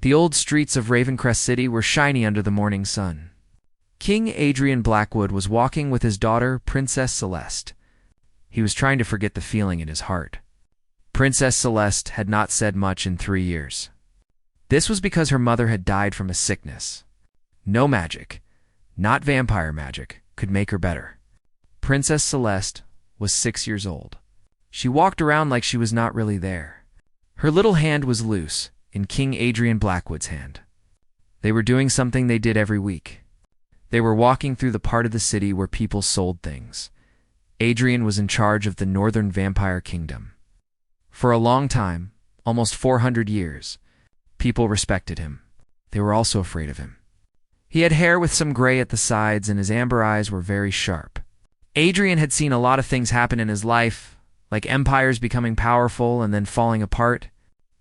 The old streets of Ravencrest City were shiny under the morning sun. King Adrian Blackwood was walking with his daughter, Princess Celeste. He was trying to forget the feeling in his heart. Princess Celeste had not said much in 3 years. This was because her mother had died from a sickness. No magic, not vampire magic, could make her better. Princess Celeste was 6 years old. She walked around like she was not really there. Her little hand was loose in King Adrian Blackwood's hand. They were doing something they did every week. They were walking through the part of the city where people sold things. Adrian was in charge of the Northern Vampire Kingdom. For a long time, almost 400 years, people respected him. They were also afraid of him. He had hair with some gray at the sides, and his amber eyes were very sharp. Adrian had seen a lot of things happen in his life, like empires becoming powerful and then falling apart.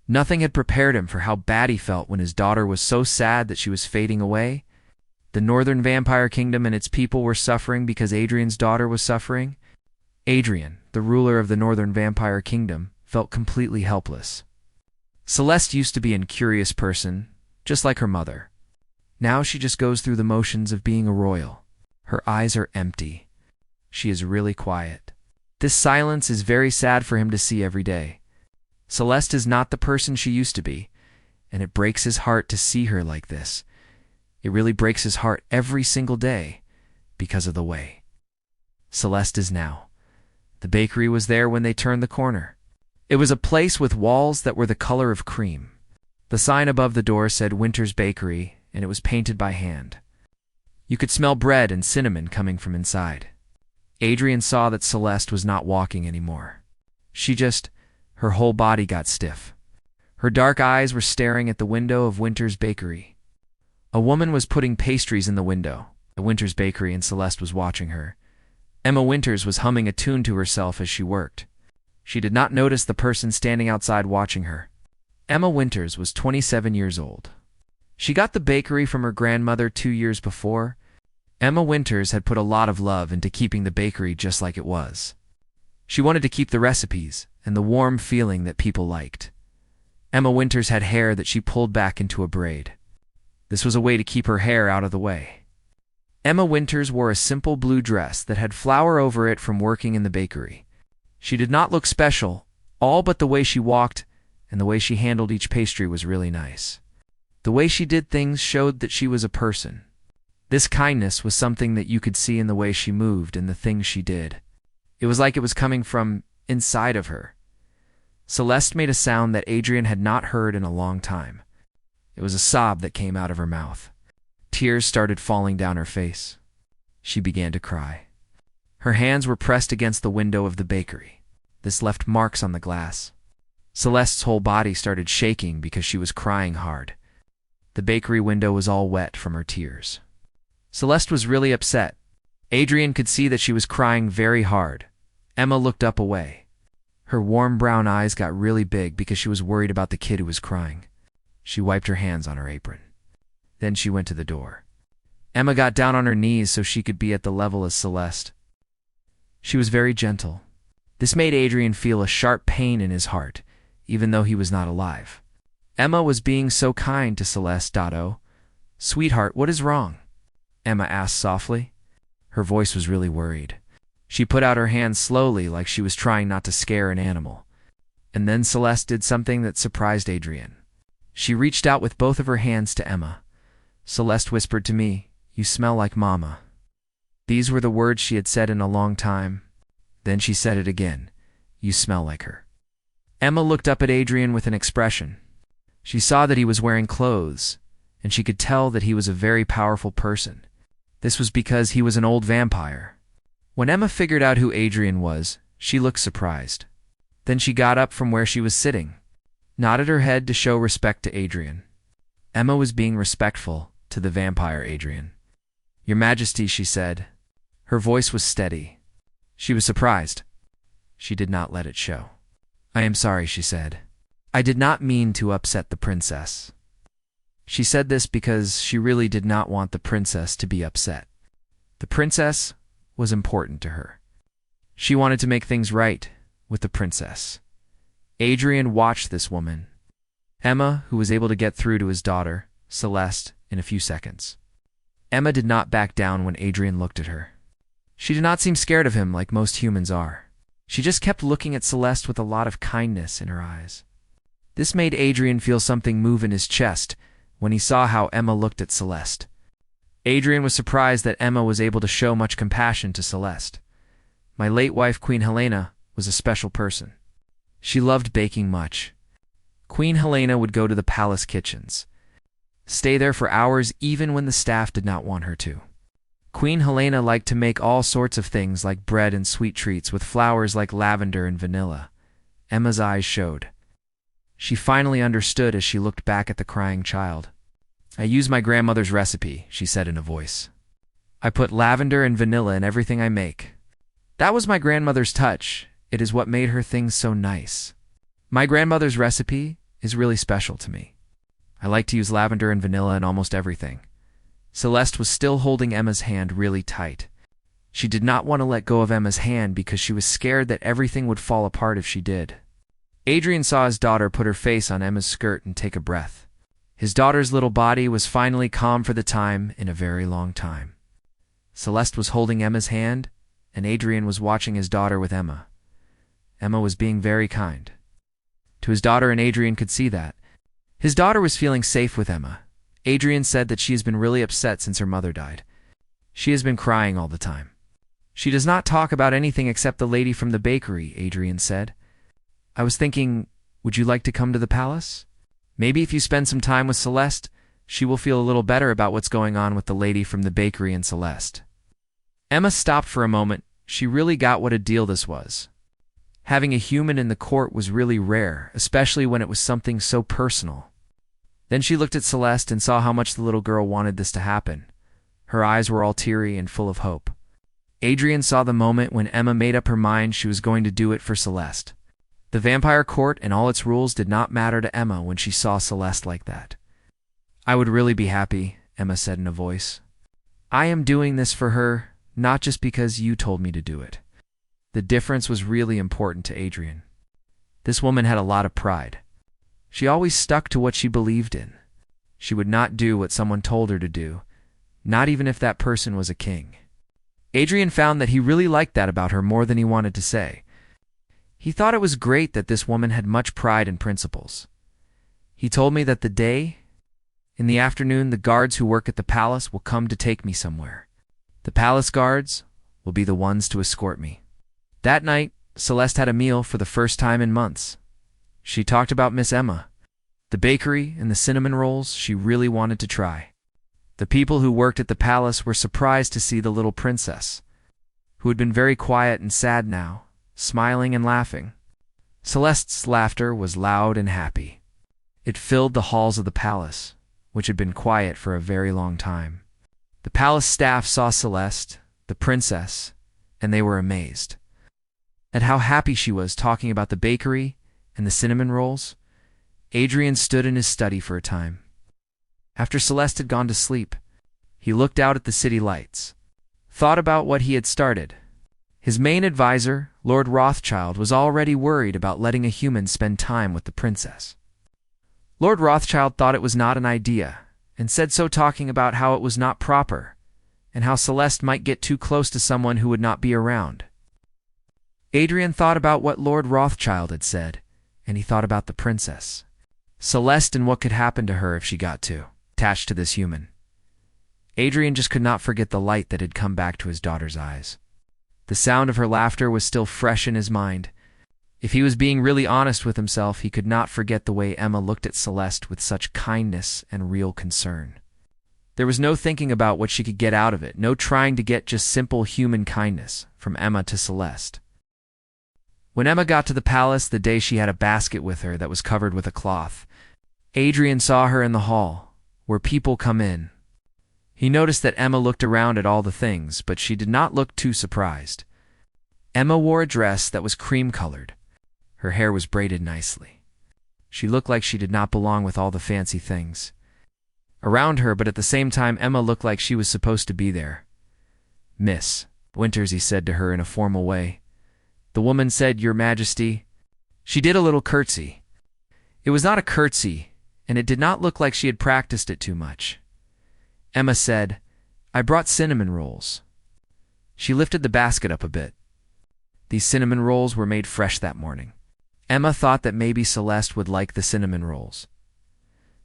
Nothing had prepared him for how bad he felt when his daughter was so sad that she was fading away. The Northern Vampire Kingdom and its people were suffering because Adrian's daughter was suffering. Adrian, the ruler of the Northern Vampire Kingdom, felt completely helpless. Celeste used to be a curious person, just like her mother. Now she just goes through the motions of being a royal. Her eyes are empty. She is really quiet. This silence is very sad for him to see every day. Celeste is not the person she used to be, and it breaks his heart to see her like this. It really breaks his heart every single day because of the way Celeste is now. The bakery was there when they turned the corner. It was a place with walls that were the color of cream. The sign above the door said Winter's Bakery, and it was painted by hand. You could smell bread and cinnamon coming from inside. Adrian saw that Celeste was not walking anymore. Her whole body got stiff. Her dark eyes were staring at the window of Winter's Bakery. A woman was putting pastries in the window at Winter's Bakery, and Celeste was watching her. Emma Winters was humming a tune to herself as she worked. She did not notice the person standing outside watching her. Emma Winters was 27 years old. She got the bakery from her grandmother 2 years before. Emma Winters had put a lot of love into keeping the bakery just like it was. She wanted to keep the recipes and the warm feeling that people liked. Emma Winters had hair that she pulled back into a braid. This was a way to keep her hair out of the way. Emma Winters wore a simple blue dress that had flour over it from working in the bakery. She did not look special, all but the way she walked and the way she handled each pastry was really nice. The way she did things showed that she was a person. This kindness was something that you could see in the way she moved and the things she did. It was like it was coming from inside of her. Celeste made a sound that Adrian had not heard in a long time. It was a sob that came out of her mouth. Tears started falling down her face. She began to cry. Her hands were pressed against the window of the bakery. This left marks on the glass. Celeste's whole body started shaking because she was crying hard. The bakery window was all wet from her tears. Celeste was really upset. Adrian could see that she was crying very hard. Emma looked up away. Her warm brown eyes got really big because she was worried about the kid who was crying. She wiped her hands on her apron. Then she went to the door. Emma got down on her knees so she could be at the level as Celeste. She was very gentle. This made Adrian feel a sharp pain in his heart, even though he was not alive. Emma was being so kind to Celeste. "Dotto, sweetheart, what is wrong?" Emma asked softly. Her voice was really worried. She put out her hands slowly like she was trying not to scare an animal. And then Celeste did something that surprised Adrian. She reached out with both of her hands to Emma. Celeste whispered to me, "You smell like Mama." These were the words she had said in a long time. Then she said it again, "You smell like her." Emma looked up at Adrian with an expression. She saw that he was wearing clothes, and she could tell that he was a very powerful person. This was because he was an old vampire. When Emma figured out who Adrian was, she looked surprised. Then she got up from where she was sitting, nodded her head to show respect to Adrian. Emma was being respectful to the vampire Adrian. "Your Majesty," she said. Her voice was steady. She was surprised. She did not let it show. "I am sorry," she said. "I did not mean to upset the princess." She said this because she really did not want the princess to be upset. The princess was important to her. She wanted to make things right with the princess. Adrian watched this woman. Emma, who was able to get through to his daughter, Celeste, in a few seconds. Emma did not back down when Adrian looked at her. She did not seem scared of him like most humans are. She just kept looking at Celeste with a lot of kindness in her eyes. This made Adrian feel something move in his chest when he saw how Emma looked at Celeste. Adrian was surprised that Emma was able to show much compassion to Celeste. My late wife, Queen Helena, was a special person. She loved baking much. Queen Helena would go to the palace kitchens, stay there for hours even when the staff did not want her to. Queen Helena liked to make all sorts of things like bread and sweet treats with flowers like lavender and vanilla. Emma's eyes showed. She finally understood as she looked back at the crying child. "I use my grandmother's recipe," she said in a voice. "I put lavender and vanilla in everything I make. That was my grandmother's touch. It is what made her things so nice. My grandmother's recipe is really special to me. I like to use lavender and vanilla in almost everything." Celeste was still holding Emma's hand really tight. She did not want to let go of Emma's hand because she was scared that everything would fall apart if she did. Adrian saw his daughter put her face on Emma's skirt and take a breath. His daughter's little body was finally calm for the time in a very long time. Celeste was holding Emma's hand, and Adrian was watching his daughter with Emma. Emma was being very kind to his daughter, and Adrian could see that. His daughter was feeling safe with Emma. Adrian said that she has been really upset since her mother died. She has been crying all the time. She does not talk about anything except the lady from the bakery, Adrian said. I was thinking, would you like to come to the palace? Maybe if you spend some time with Celeste, she will feel a little better about what's going on with the lady from the bakery and Celeste. Emma stopped for a moment. She really got what a deal this was. Having a human in the court was really rare, especially when it was something so personal. Then she looked at Celeste and saw how much the little girl wanted this to happen. Her eyes were all teary and full of hope. Adrian saw the moment when Emma made up her mind she was going to do it for Celeste. The vampire court and all its rules did not matter to Emma when she saw Celeste like that. I would really be happy, Emma said in a voice. I am doing this for her, not just because you told me to do it. The difference was really important to Adrian. This woman had a lot of pride. She always stuck to what she believed in. She would not do what someone told her to do, not even if that person was a king. Adrian found that he really liked that about her more than he wanted to say. He thought it was great that this woman had much pride and principles. He told me that in the afternoon, the guards who work at the palace will come to take me somewhere. The palace guards will be the ones to escort me. That night, Celeste had a meal for the first time in months. She talked about Miss Emma, the bakery, and the cinnamon rolls she really wanted to try. The people who worked at the palace were surprised to see the little princess, who had been very quiet and sad now, smiling and laughing. Celeste's laughter was loud and happy. It filled the halls of the palace, which had been quiet for a very long time. The palace staff saw Celeste, the princess, and they were amazed at how happy she was talking about the bakery and the cinnamon rolls. Adrian stood in his study for a time. After Celeste had gone to sleep, he looked out at the city lights, thought about what he had started. His main advisor, Lord Rothschild, was already worried about letting a human spend time with the princess. Lord Rothschild thought it was not an idea, and said so, talking about how it was not proper, and how Celeste might get too close to someone who would not be around. Adrian thought about what Lord Rothschild had said, and he thought about the princess, Celeste, and what could happen to her if she got too attached to this human. Adrian just could not forget the light that had come back to his daughter's eyes. The sound of her laughter was still fresh in his mind. If he was being really honest with himself, he could not forget the way Emma looked at Celeste with such kindness and real concern. There was no thinking about what she could get out of it, no trying to get just simple human kindness from Emma to Celeste. When Emma got to the palace the day, she had a basket with her that was covered with a cloth. Adrian saw her in the hall, where people come in. He noticed that Emma looked around at all the things, but she did not look too surprised. Emma wore a dress that was cream-colored. Her hair was braided nicely. She looked like she did not belong with all the fancy things around her, but at the same time Emma looked like she was supposed to be there. Miss Winters, he said to her in a formal way. The woman said, Your Majesty. She did a little curtsy. It was not a curtsy, and it did not look like she had practiced it too much. Emma said, "I brought cinnamon rolls." She lifted the basket up a bit. These cinnamon rolls were made fresh that morning. Emma thought that maybe Celeste would like the cinnamon rolls.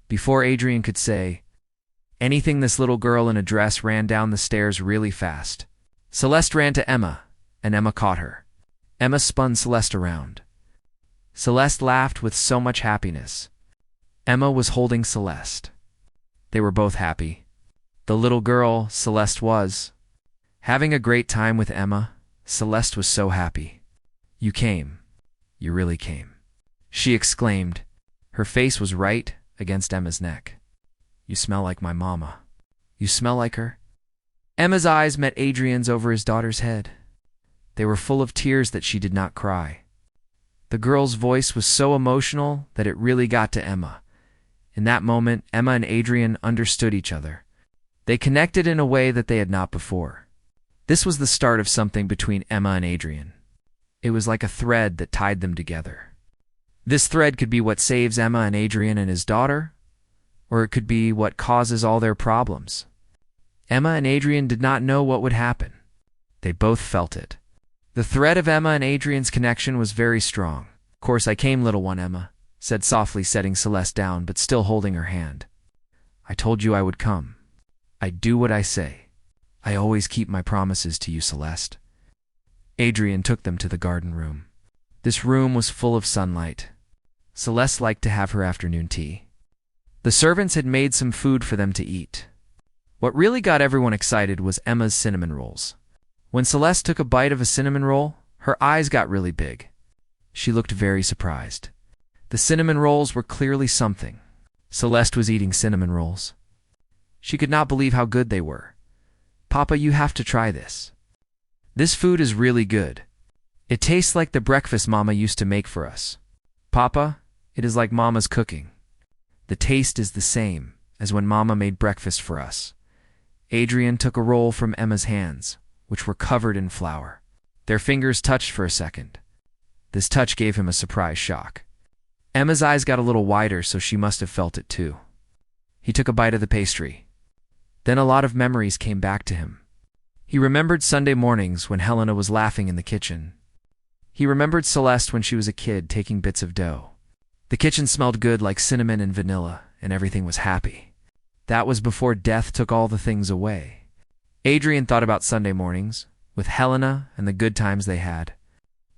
Before Adrian could say anything, this little girl in a dress ran down the stairs really fast. Celeste ran to Emma, and Emma caught her. Emma spun Celeste around. Celeste laughed with so much happiness. Emma was holding Celeste. They were both happy. The little girl, Celeste, was having a great time with Emma. Celeste was so happy. "You came. You really came," she exclaimed. Her face was right against Emma's neck. "You smell like my mama." "You smell like her?" Emma's eyes met Adrian's over his daughter's head. They were full of tears that she did not cry. The girl's voice was so emotional that it really got to Emma. In that moment, Emma and Adrian understood each other. They connected in a way that they had not before. This was the start of something between Emma and Adrian. It was like a thread that tied them together. This thread could be what saves Emma and Adrian and his daughter, or it could be what causes all their problems. Emma and Adrian did not know what would happen. They both felt it. The thread of Emma and Adrian's connection was very strong. "Of course I came, little one," Emma said softly, setting Celeste down, but still holding her hand. "I told you I would come. I do what I say. I always keep my promises to you, Celeste." Adrian took them to the garden room. This room was full of sunlight. Celeste liked to have her afternoon tea. The servants had made some food for them to eat. What really got everyone excited was Emma's cinnamon rolls. When Celeste took a bite of a cinnamon roll, her eyes got really big. She looked very surprised. The cinnamon rolls were clearly something. Celeste was eating cinnamon rolls. She could not believe how good they were. "Papa, you have to try this. This food is really good. It tastes like the breakfast Mama used to make for us. Papa, it is like Mama's cooking. The taste is the same as when Mama made breakfast for us." Adrian took a roll from Emma's hands, which were covered in flour. Their fingers touched for a second. This touch gave him a surprise shock. Emma's eyes got a little wider, so she must have felt it too. He took a bite of the pastry. Then a lot of memories came back to him. He remembered Sunday mornings when Helena was laughing in the kitchen. He remembered Celeste when she was a kid taking bits of dough. The kitchen smelled good like cinnamon and vanilla, and everything was happy. That was before death took all the things away. Adrian thought about Sunday mornings, with Helena and the good times they had.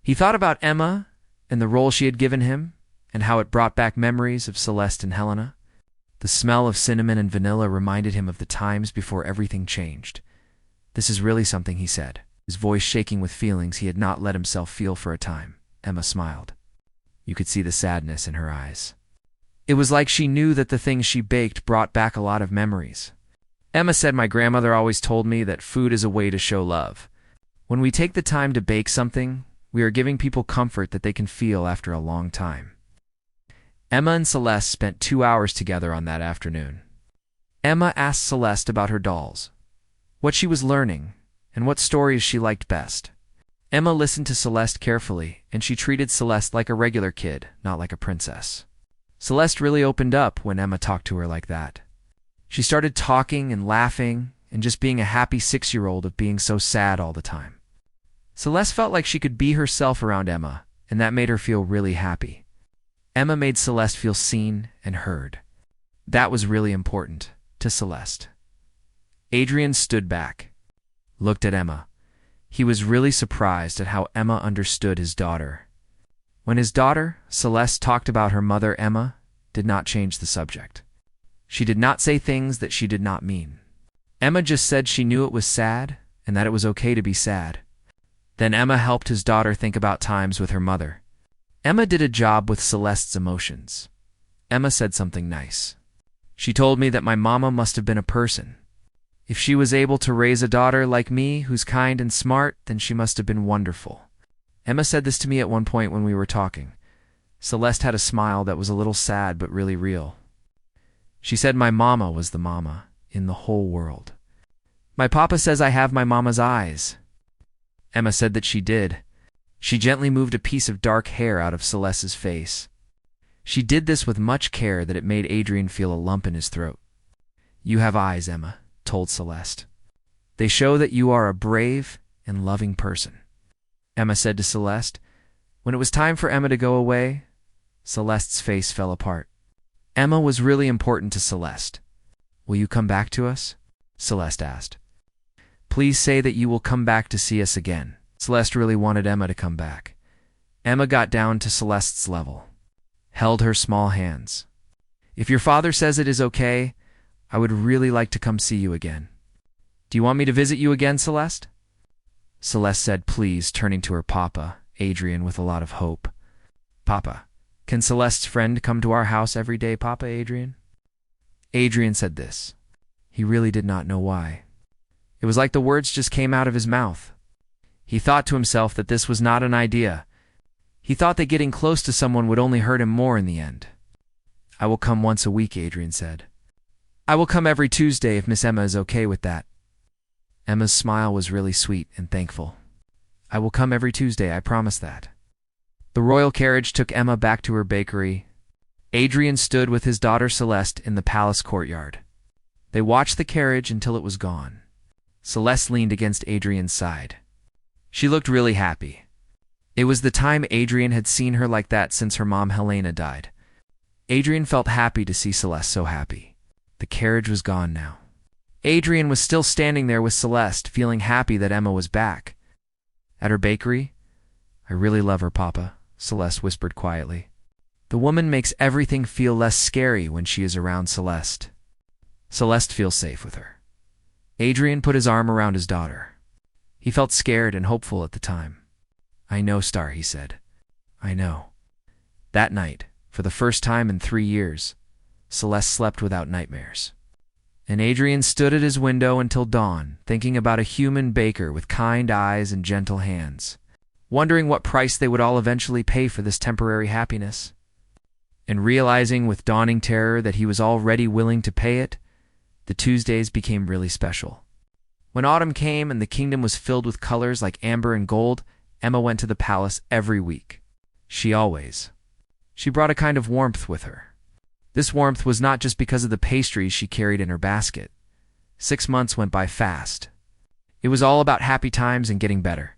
He thought about Emma and the role she had given him, and how it brought back memories of Celeste and Helena. The smell of cinnamon and vanilla reminded him of the times before everything changed. "This is really something," he said, his voice shaking with feelings he had not let himself feel for a time. Emma smiled. You could see the sadness in her eyes. It was like she knew that the things she baked brought back a lot of memories. Emma said, "My grandmother always told me that food is a way to show love. When we take the time to bake something, we are giving people comfort that they can feel after a long time." Emma and Celeste spent 2 hours together on that afternoon. Emma asked Celeste about her dolls, what she was learning, and what stories she liked best. Emma listened to Celeste carefully, and she treated Celeste like a regular kid, not like a princess. Celeste really opened up when Emma talked to her like that. She started talking and laughing and just being a happy 6-year-old of being so sad all the time. Celeste felt like she could be herself around Emma, and that made her feel really happy. Emma made Celeste feel seen and heard. That was really important to Celeste. Adrian stood back, looked at Emma. He was really surprised at how Emma understood his daughter. When his daughter, Celeste, talked about her mother, Emma did not change the subject. She did not say things that she did not mean. Emma just said she knew it was sad and that it was okay to be sad. Then Emma helped his daughter think about times with her mother. Emma did a job with Celeste's emotions. Emma said something nice. She told me that my mama must have been a person. If she was able to raise a daughter like me who's kind and smart, then she must have been wonderful. Emma said this to me at one point when we were talking. Celeste had a smile that was a little sad but really real. She said my mama was the mama in the whole world. My papa says I have my mama's eyes. Emma said that she did. She gently moved a piece of dark hair out of Celeste's face. She did this with much care that it made Adrian feel a lump in his throat. "You have eyes, Emma," told Celeste. "They show that you are a brave and loving person," Emma said to Celeste. When it was time for Emma to go away, Celeste's face fell apart. Emma was really important to Celeste. "Will you come back to us?" Celeste asked. "Please say that you will come back to see us again." Celeste really wanted Emma to come back. Emma got down to Celeste's level, held her small hands. "If your father says it is okay, I would really like to come see you again." "Do you want me to visit you again, Celeste?" Celeste said please, turning to her papa, Adrian, with a lot of hope. "Papa, can Celeste's friend come to our house every day, Papa Adrian?" Adrian said this. He really did not know why. It was like the words just came out of his mouth. He thought to himself that this was not an idea. He thought that getting close to someone would only hurt him more in the end. "I will come once a week," Adrian said. "I will come every Tuesday if Miss Emma is okay with that." Emma's smile was really sweet and thankful. "I will come every Tuesday, I promise that." The royal carriage took Emma back to her bakery. Adrian stood with his daughter Celeste in the palace courtyard. They watched the carriage until it was gone. Celeste leaned against Adrian's side. She looked really happy. It was the time Adrian had seen her like that since her mom Helena died. Adrian felt happy to see Celeste so happy. The carriage was gone now. Adrian was still standing there with Celeste, feeling happy that Emma was back. At her bakery, "I really love her, Papa," Celeste whispered quietly. The woman makes everything feel less scary when she is around Celeste. Celeste feels safe with her. Adrian put his arm around his daughter. He felt scared and hopeful at the time. "I know, Star," he said. "I know." That night, for the first time in 3 years, Celeste slept without nightmares. And Adrian stood at his window until dawn, thinking about a human baker with kind eyes and gentle hands, wondering what price they would all eventually pay for this temporary happiness. And realizing with dawning terror that he was already willing to pay it, the Tuesdays became really special. When autumn came and the kingdom was filled with colors like amber and gold, Emma went to the palace every week. She brought a kind of warmth with her. This warmth was not just because of the pastries she carried in her basket. 6 months went by fast. It was all about happy times and getting better.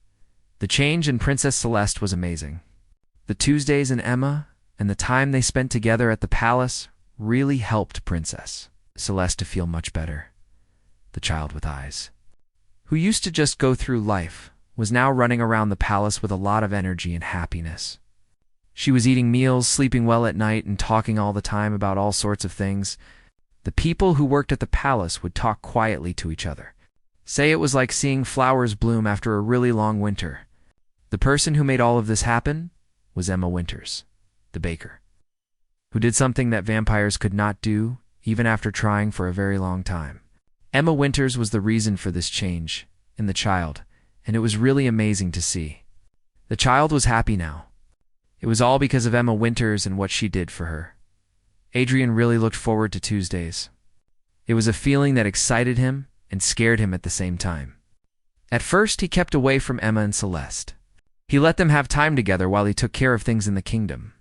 The change in Princess Celeste was amazing. The Tuesdays in Emma and the time they spent together at the palace really helped Princess Celeste to feel much better. The child with eyes, who used to just go through life, was now running around the palace with a lot of energy and happiness. She was eating meals, sleeping well at night, and talking all the time about all sorts of things. The people who worked at the palace would talk quietly to each other, say it was like seeing flowers bloom after a really long winter. The person who made all of this happen was Emma Winters, the baker, who did something that vampires could not do, even after trying for a very long time. Emma Winters was the reason for this change in the child, and it was really amazing to see. The child was happy now. It was all because of Emma Winters and what she did for her. Adrian really looked forward to Tuesdays. It was a feeling that excited him and scared him at the same time. At first, he kept away from Emma and Celeste. He let them have time together while he took care of things in the kingdom.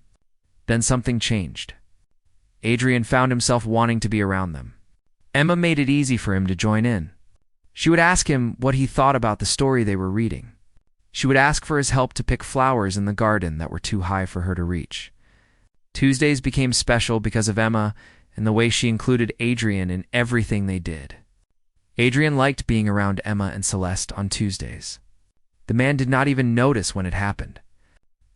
Then something changed. Adrian found himself wanting to be around them. Emma made it easy for him to join in. She would ask him what he thought about the story they were reading. She would ask for his help to pick flowers in the garden that were too high for her to reach. Tuesdays became special because of Emma and the way she included Adrian in everything they did. Adrian liked being around Emma and Celeste on Tuesdays. The man did not even notice when it happened.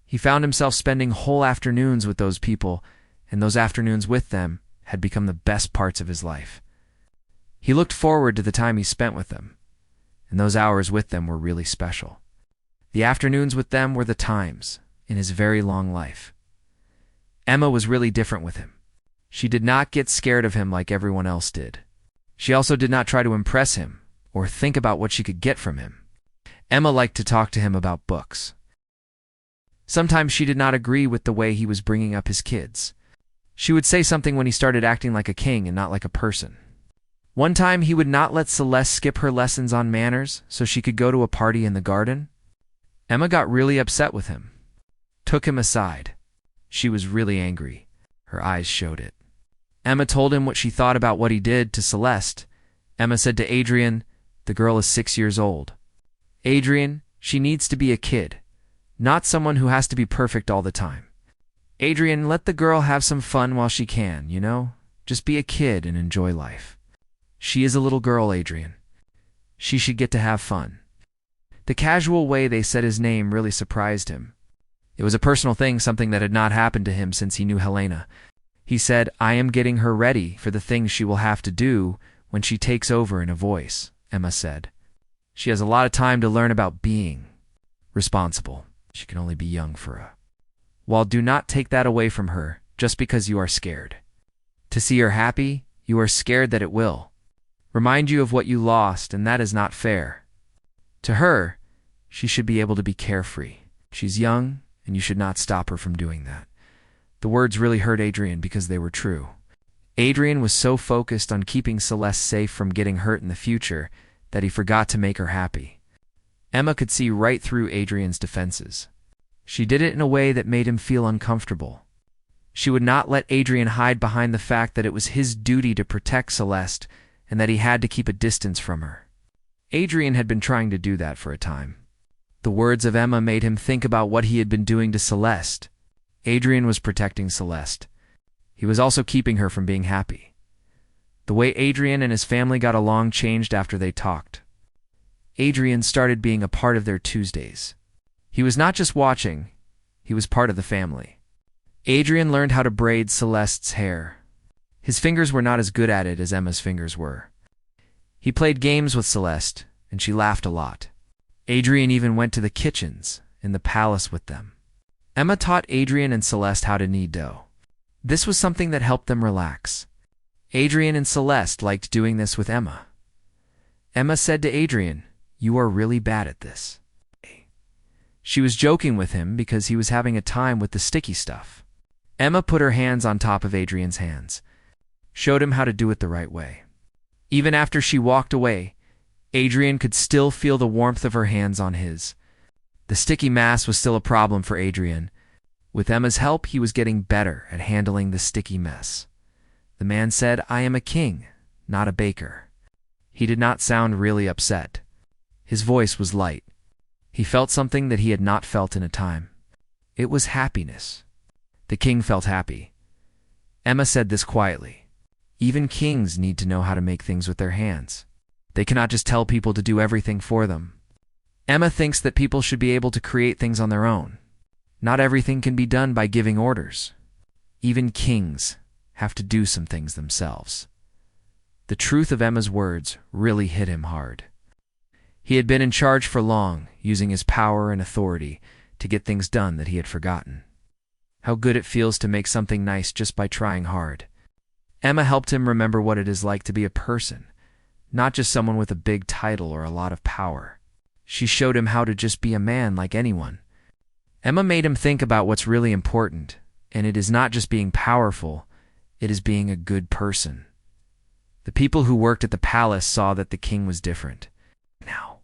He found himself spending whole afternoons with those people, and those afternoons with them had become the best parts of his life. He looked forward to the time he spent with them, and those hours with them were really special. The afternoons with them were the times in his very long life. Emma was really different with him. She did not get scared of him like everyone else did. She also did not try to impress him or think about what she could get from him. Emma liked to talk to him about books. Sometimes she did not agree with the way he was bringing up his kids. She would say something when he started acting like a king and not like a person. One time he would not let Celeste skip her lessons on manners so she could go to a party in the garden. Emma got really upset with him, took him aside. She was really angry. Her eyes showed it. Emma told him what she thought about what he did to Celeste. Emma said to Adrian, "The girl is 6 years old. Adrian, she needs to be a kid, not someone who has to be perfect all the time. Adrian, let the girl have some fun while she can, you know? Just be a kid and enjoy life. She is a little girl, Adrian. She should get to have fun." The casual way they said his name really surprised him. It was a personal thing, something that had not happened to him since he knew Helena. He said, "I am getting her ready for the things she will have to do when she takes over," in a voice. Emma said, "She has a lot of time to learn about being responsible. She can only be young for a while. Do not take that away from her just because you are scared. To see her happy, you are scared that it will remind you of what you lost, and that is not fair. To her, she should be able to be carefree. She's young, and you should not stop her from doing that." The words really hurt Adrian because they were true. Adrian was so focused on keeping Celeste safe from getting hurt in the future that he forgot to make her happy. Emma could see right through Adrian's defenses. She did it in a way that made him feel uncomfortable. She would not let Adrian hide behind the fact that it was his duty to protect Celeste and that he had to keep a distance from her. Adrian had been trying to do that for a time. The words of Emma made him think about what he had been doing to Celeste. Adrian was protecting Celeste. He was also keeping her from being happy. The way Adrian and his family got along changed after they talked. Adrian started being a part of their Tuesdays. He was not just watching, he was part of the family. Adrian learned how to braid Celeste's hair. His fingers were not as good at it as Emma's fingers were. He played games with Celeste, and she laughed a lot. Adrian even went to the kitchens in the palace with them. Emma taught Adrian and Celeste how to knead dough. This was something that helped them relax. Adrian and Celeste liked doing this with Emma. Emma said to Adrian, "You are really bad at this." She was joking with him because he was having a time with the sticky stuff. Emma put her hands on top of Adrian's hands, showed him how to do it the right way. Even after she walked away, Adrian could still feel the warmth of her hands on his. The sticky mass was still a problem for Adrian. With Emma's help, he was getting better at handling the sticky mess. The man said, "I am a king, not a baker." He did not sound really upset. His voice was light. He felt something that he had not felt in a time. It was happiness. The king felt happy. Emma said this quietly. Even kings need to know how to make things with their hands. They cannot just tell people to do everything for them. Emma thinks that people should be able to create things on their own. Not everything can be done by giving orders. Even kings have to do some things themselves. The truth of Emma's words really hit him hard. He had been in charge for long, using his power and authority to get things done that he had forgotten. How good it feels to make something nice just by trying hard. Emma helped him remember what it is like to be a person, not just someone with a big title or a lot of power. She showed him how to just be a man like anyone. Emma made him think about what's really important, and it is not just being powerful, it is being a good person. The people who worked at the palace saw that the king was different. Now,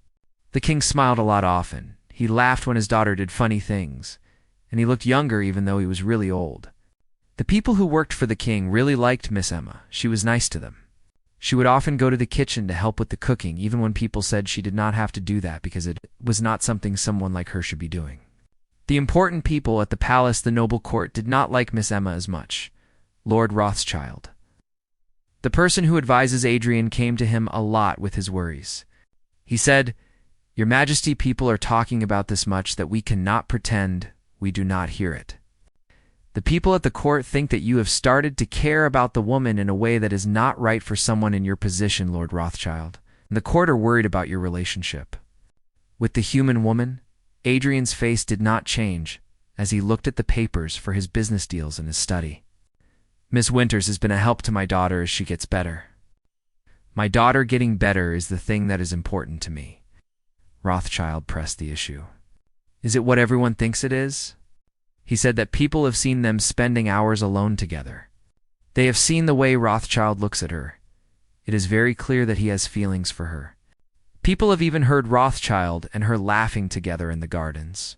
the king smiled a lot often. He laughed when his daughter did funny things, and he looked younger even though he was really old. The people who worked for the king really liked Miss Emma. She was nice to them. She would often go to the kitchen to help with the cooking, even when people said she did not have to do that because it was not something someone like her should be doing. The important people at the palace, the noble court, did not like Miss Emma as much. Lord Rothschild, the person who advises Adrian, came to him a lot with his worries. He said, "Your Majesty, people are talking about this much that we cannot pretend we do not hear it. The people at the court think that you have started to care about the woman in a way that is not right for someone in your position, Lord Rothschild. And the court are worried about your relationship with the human woman." Adrian's face did not change as he looked at the papers for his business deals in his study. "Miss Winters has been a help to my daughter as she gets better. My daughter getting better is the thing that is important to me." Rothschild pressed the issue. "Is it what everyone thinks it is?" He said that people have seen them spending hours alone together. They have seen the way Rothschild looks at her. It is very clear that he has feelings for her. People have even heard Rothschild and her laughing together in the gardens.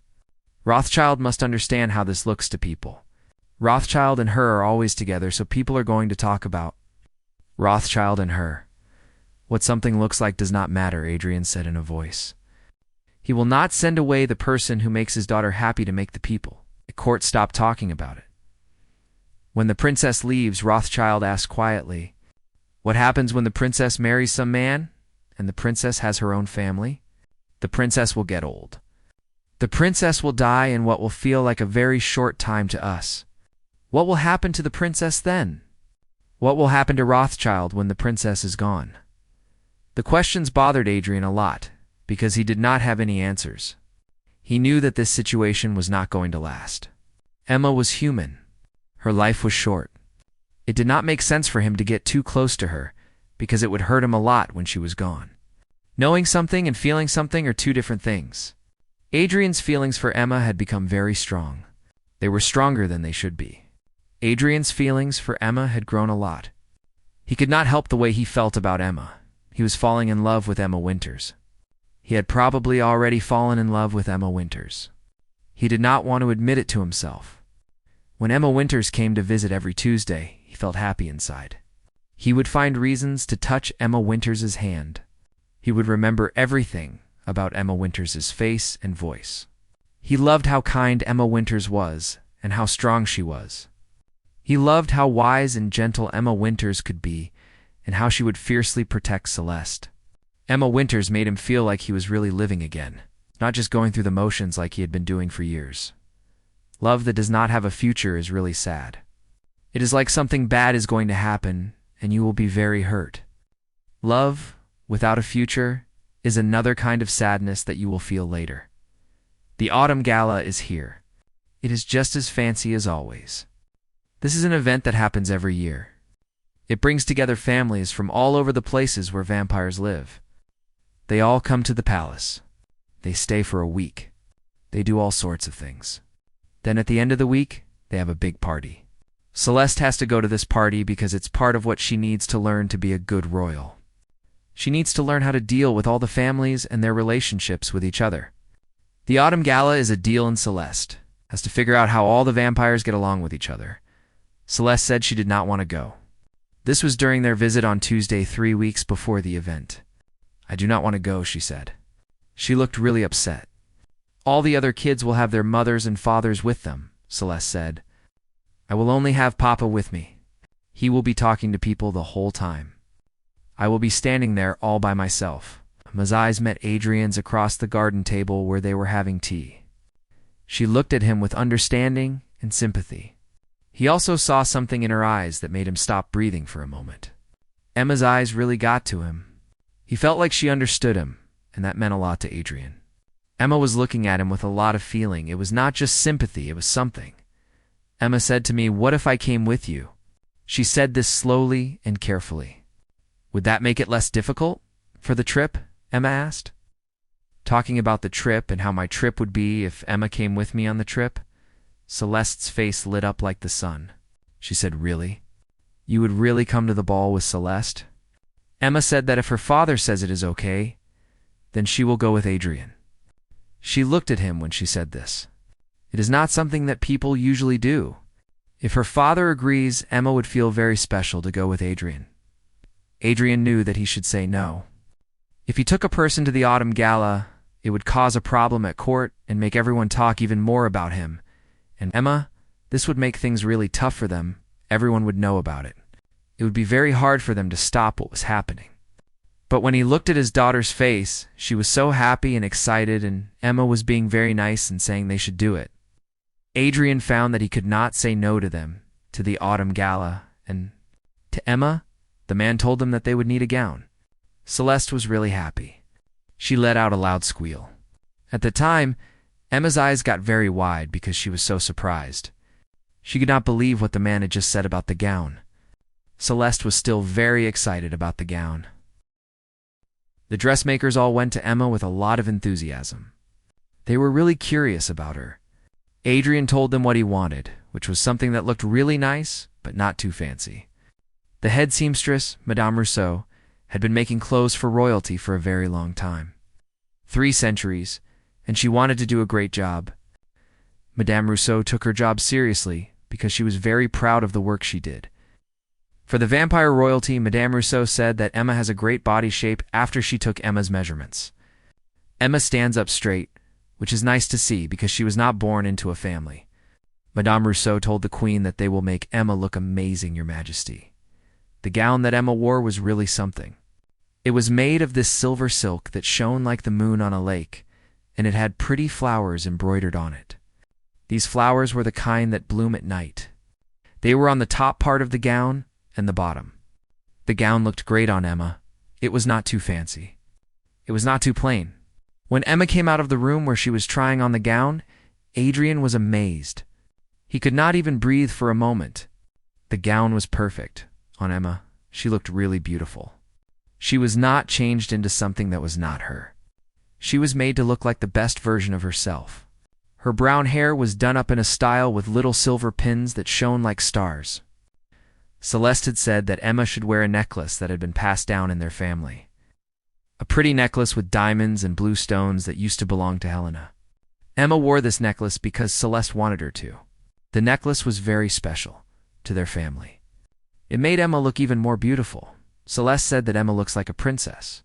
Rothschild must understand how this looks to people. Rothschild and her are always together, so people are going to talk about Rothschild and her. What something looks like does not matter, Adrian said in a voice. He will not send away the person who makes his daughter happy to make the people. The court stopped talking about it. When the princess leaves, Rothschild asked quietly, "What happens when the princess marries some man and the princess has her own family?" "The princess will get old. The princess will die in what will feel like a very short time to us." "What will happen to the princess then?" "What will happen to Rothschild when the princess is gone?" The questions bothered Adrian a lot because he did not have any answers. He knew that this situation was not going to last. Emma was human. Her life was short. It did not make sense for him to get too close to her because it would hurt him a lot when she was gone. Knowing something and feeling something are two different things. Adrian's feelings for Emma had become very strong. They were stronger than they should be. Adrian's feelings for Emma had grown a lot. He could not help the way he felt about Emma. He was falling in love with Emma Winters. He had probably already fallen in love with Emma Winters. He did not want to admit it to himself. When Emma Winters came to visit every Tuesday, he felt happy inside. He would find reasons to touch Emma Winters' hand. He would remember everything about Emma Winters' face and voice. He loved how kind Emma Winters was and how strong she was. He loved how wise and gentle Emma Winters could be and how she would fiercely protect Celeste. Emma Winters made him feel like he was really living again, not just going through the motions like he had been doing for years. Love that does not have a future is really sad. It is like something bad is going to happen and you will be very hurt. Love without a future is another kind of sadness that you will feel later. The Autumn Gala is here. It is just as fancy as always. This is an event that happens every year. It brings together families from all over the places where vampires live. They all come to the palace. They stay for a week. They do all sorts of things. Then at the end of the week, they have a big party. Celeste has to go to this party because it's part of what she needs to learn to be a good royal. She needs to learn how to deal with all the families and their relationships with each other. The Autumn Gala is a deal, and Celeste has to figure out how all the vampires get along with each other. Celeste said she did not want to go. This was during their visit on Tuesday, 3 weeks before the event. "I do not want to go," she said. She looked really upset. "All the other kids will have their mothers and fathers with them," Celeste said. "I will only have Papa with me. He will be talking to people the whole time. I will be standing there all by myself." Emma's eyes met Adrian's across the garden table where they were having tea. She looked at him with understanding and sympathy. He also saw something in her eyes that made him stop breathing for a moment. Emma's eyes really got to him. He felt like she understood him, and that meant a lot to Adrian. Emma was looking at him with a lot of feeling. It was not just sympathy, it was something. "Emma said to me, 'What if I came with you?' She said this slowly and carefully. "Would that make it less difficult for the trip?" Emma asked. Talking about the trip and how my trip would be if Emma came with me on the trip, Celeste's face lit up like the sun. She said, "Really? You would really come to the ball with Celeste?" Emma said that if her father says it is okay, then she will go with Adrian. She looked at him when she said this. It is not something that people usually do. If her father agrees, Emma would feel very special to go with Adrian. Adrian knew that he should say no. If he took a person to the Autumn Gala, it would cause a problem at court and make everyone talk even more about him. And Emma, this would make things really tough for them. Everyone would know about it. It would be very hard for them to stop what was happening. But when he looked at his daughter's face, she was so happy and excited, and Emma was being very nice and saying they should do it. Adrian found that he could not say no to them, to the Autumn Gala, and to Emma, the man told them that they would need a gown. Celeste was really happy. She let out a loud squeal. At the time, Emma's eyes got very wide because she was so surprised. She could not believe what the man had just said about the gown. Celeste was still very excited about the gown. The dressmakers all went to Emma with a lot of enthusiasm. They were really curious about her. Adrian told them what he wanted, which was something that looked really nice, but not too fancy. The head seamstress, Madame Rousseau, had been making clothes for royalty for a very long time. 3 centuries, and she wanted to do a great job. Madame Rousseau took her job seriously because she was very proud of the work she did. For the vampire royalty, Madame Rousseau said that Emma has a great body shape after she took Emma's measurements. Emma stands up straight, which is nice to see because she was not born into a family. Madame Rousseau told the queen that they will make Emma look amazing, Your Majesty. The gown that Emma wore was really something. It was made of this silver silk that shone like the moon on a lake, and it had pretty flowers embroidered on it. These flowers were the kind that bloom at night. They were on the top part of the gown and the bottom. The gown looked great on Emma. It was not too fancy. It was not too plain. When Emma came out of the room where she was trying on the gown, Adrian was amazed. He could not even breathe for a moment. The gown was perfect. On Emma, she looked really beautiful. She was not changed into something that was not her. She was made to look like the best version of herself. Her brown hair was done up in a style with little silver pins that shone like stars. Celeste had said that Emma should wear a necklace that had been passed down in their family. A pretty necklace with diamonds and blue stones that used to belong to Helena. Emma wore this necklace because Celeste wanted her to. The necklace was very special to their family. It made Emma look even more beautiful. Celeste said that Emma looks like a princess.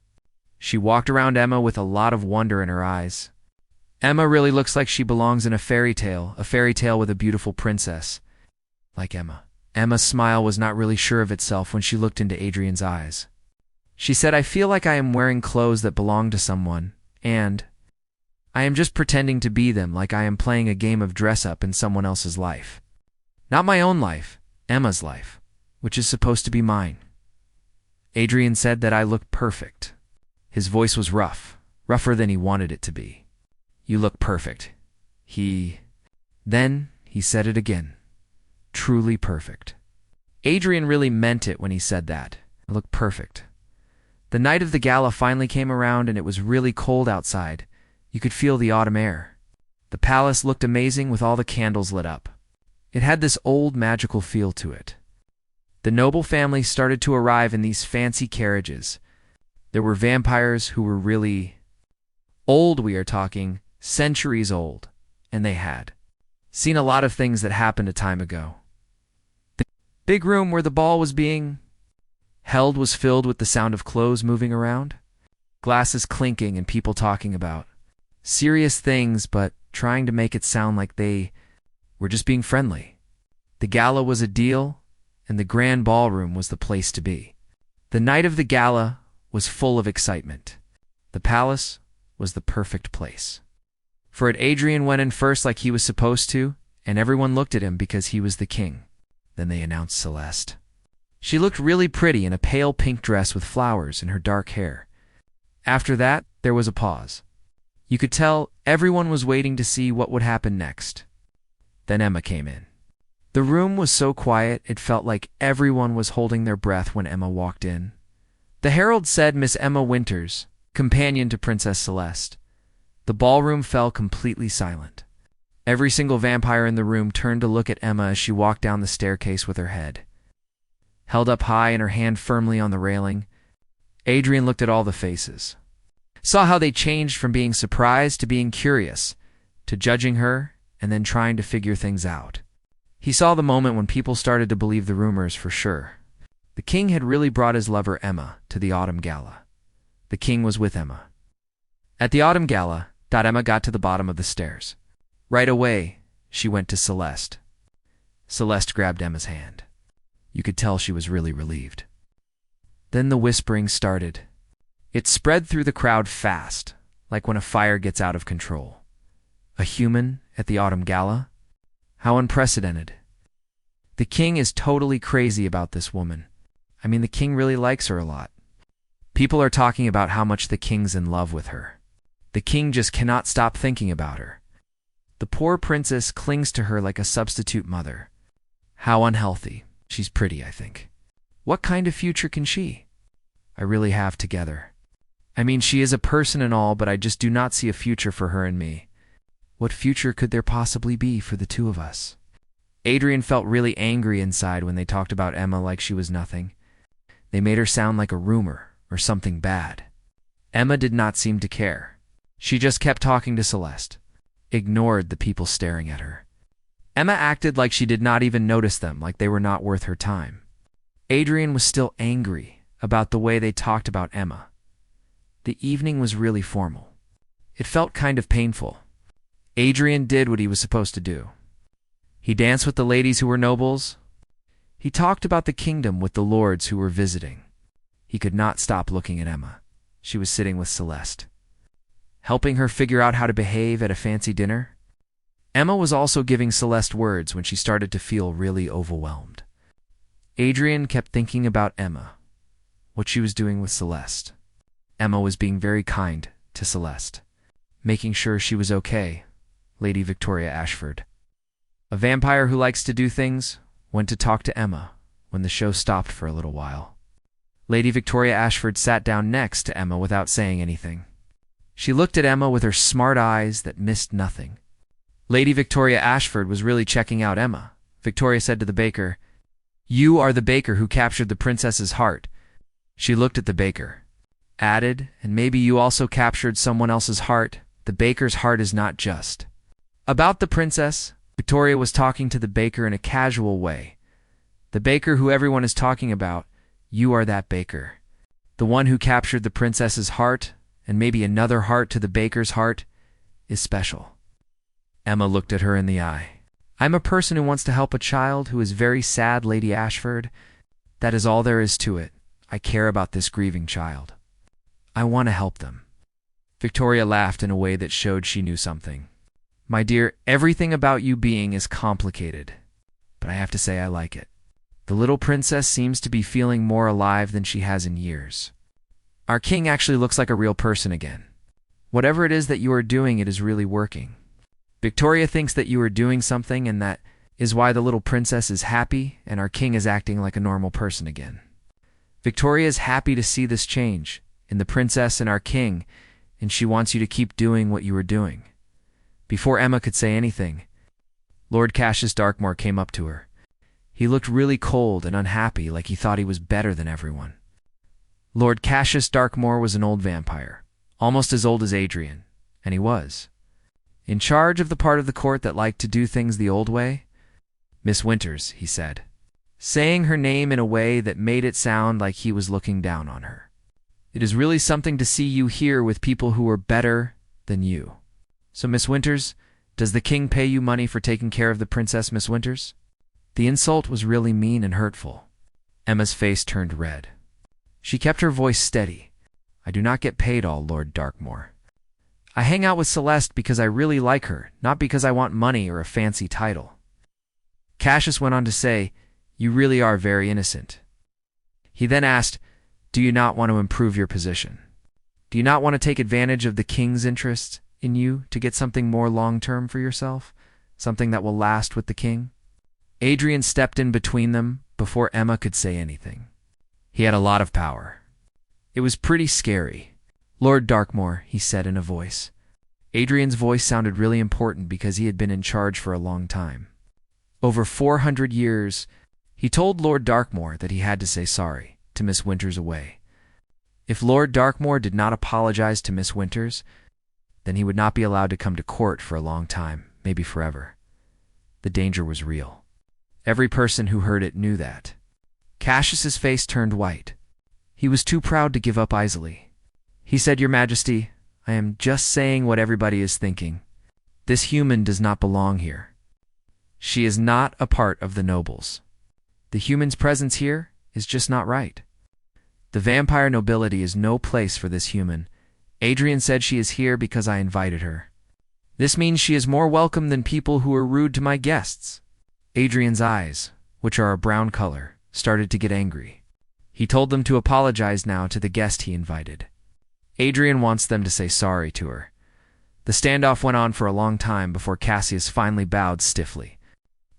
She walked around Emma with a lot of wonder in her eyes. Emma really looks like she belongs in a fairy tale with a beautiful princess, like Emma. Emma's smile was not really sure of itself when she looked into Adrian's eyes. She said, I feel like I am wearing clothes that belong to someone, and I am just pretending to be them, like I am playing a game of dress-up in someone else's life. Not my own life, Emma's life, which is supposed to be mine. Adrian said that I looked perfect. His voice was rougher than he wanted it to be. You look perfect. Then he said it again. Truly perfect. Adrian really meant it when he said that. I look perfect. The night of the gala finally came around and it was really cold outside. You could feel the autumn air. The palace looked amazing with all the candles lit up. It had this old magical feel to it. The noble family started to arrive in these fancy carriages. There were vampires who were really old, we are talking centuries old, and they had seen a lot of things that happened a time ago. The big room where the ball was being held was filled with the sound of clothes moving around, glasses clinking, and people talking about serious things but trying to make it sound like they were just being friendly. The gala was a deal, and the grand ballroom was the place to be. The night of the gala was full of excitement. The palace was the perfect place. For it, Adrian went in first like he was supposed to, and everyone looked at him because he was the king. Then they announced Celeste. She looked really pretty in a pale pink dress with flowers in her dark hair. After that, there was a pause. You could tell everyone was waiting to see what would happen next. Then Emma came in. The room was so quiet it felt like everyone was holding their breath when Emma walked in. The herald said Miss Emma Winters, companion to Princess Celeste. The ballroom fell completely silent. Every single vampire in the room turned to look at Emma as she walked down the staircase with her head held up high and her hand firmly on the railing. Adrian looked at all the faces, saw how they changed from being surprised to being curious, to judging her and then trying to figure things out. He saw the moment when people started to believe the rumors for sure. The king had really brought his lover Emma to the autumn gala. The king was with Emma. At the autumn gala, Emma got to the bottom of the stairs. Right away, she went to Celeste. Celeste grabbed Emma's hand. You could tell she was really relieved. Then the whispering started. It spread through the crowd fast, like when a fire gets out of control. A human at the autumn gala? How unprecedented. The king is totally crazy about this woman. I mean, the king really likes her a lot. People are talking about how much the king's in love with her. The king just cannot stop thinking about her. The poor princess clings to her like a substitute mother. How unhealthy. She's pretty, I think. What kind of future can she? I really have together. I mean, she is a person and all, but I just do not see a future for her and me. What future could there possibly be for the two of us? Adrian felt really angry inside when they talked about Emma like she was nothing. They made her sound like a rumor or something bad. Emma did not seem to care. She just kept talking to Celeste, ignored the people staring at her. Emma acted like she did not even notice them, like they were not worth her time. Adrian was still angry about the way they talked about Emma. The evening was really formal. It felt kind of painful. Adrian did what he was supposed to do. He danced with the ladies who were nobles. He talked about the kingdom with the lords who were visiting. He could not stop looking at Emma. She was sitting with Celeste, helping her figure out how to behave at a fancy dinner. Emma was also giving Celeste words when she started to feel really overwhelmed. Adrian kept thinking about Emma, what she was doing with Celeste. Emma was being very kind to Celeste, making sure she was okay. Lady Victoria Ashford, a vampire who likes to do things, went to talk to Emma when the show stopped for a little while. Lady Victoria Ashford sat down next to Emma without saying anything. She looked at Emma with her smart eyes that missed nothing. Lady Victoria Ashford was really checking out Emma. Victoria said to the baker, "You are the baker who captured the princess's heart." She looked at the baker, added, "And maybe you also captured someone else's heart. The baker's heart is not just about the princess." Victoria was talking to the baker in a casual way. "The baker who everyone is talking about, you are that baker. The one who captured the princess's heart, and maybe another heart to the baker's heart, is special." Emma looked at her in the eye. "I'm a person who wants to help a child who is very sad, Lady Ashford. That is all there is to it. I care about this grieving child. I want to help them." Victoria laughed in a way that showed she knew something. "My dear, everything about you being is complicated, but I have to say I like it. The little princess seems to be feeling more alive than she has in years. Our king actually looks like a real person again. Whatever it is that you are doing, it is really working. Victoria thinks that you are doing something, and that is why the little princess is happy, and our king is acting like a normal person again. Victoria is happy to see this change in the princess and our king, and she wants you to keep doing what you are doing." Before Emma could say anything, Lord Cassius Darkmoor came up to her. He looked really cold and unhappy, like he thought he was better than everyone. Lord Cassius Darkmoor was an old vampire, almost as old as Adrian, and he was in charge of the part of the court that liked to do things the old way. "Miss Winters," he said, saying her name in a way that made it sound like he was looking down on her. "It is really something to see you here with people who are better than you. So, Miss Winters, does the king pay you money for taking care of the princess, Miss Winters?" The insult was really mean and hurtful. Emma's face turned red. She kept her voice steady. "I do not get paid all, Lord Darkmoor. I hang out with Celeste because I really like her, not because I want money or a fancy title." Cassius went on to say, "You really are very innocent." He then asked, "Do you not want to improve your position? Do you not want to take advantage of the king's interest in you to get something more long-term for yourself, something that will last with the king?" Adrian stepped in between them before Emma could say anything. He had a lot of power. It was pretty scary. "Lord Darkmoor," he said in a voice. Adrian's voice sounded really important because he had been in charge for a long time. Over 400 years, he told Lord Darkmoor that he had to say sorry to Miss Winters away. If Lord Darkmoor did not apologize to Miss Winters, then he would not be allowed to come to court for a long time, maybe forever. The danger was real. Every person who heard it knew that. Cassius's face turned white. He was too proud to give up easily. He said, "Your Majesty, I am just saying what everybody is thinking. This human does not belong here. She is not a part of the nobles. The human's presence here is just not right. The vampire nobility is no place for this human. Adrian said she is here because I invited her. This means she is more welcome than people who are rude to my guests." Adrian's eyes, which are a brown color, started to get angry. He told them to apologize now to the guest he invited. Adrian wants them to say sorry to her. The standoff went on for a long time before Cassius finally bowed stiffly.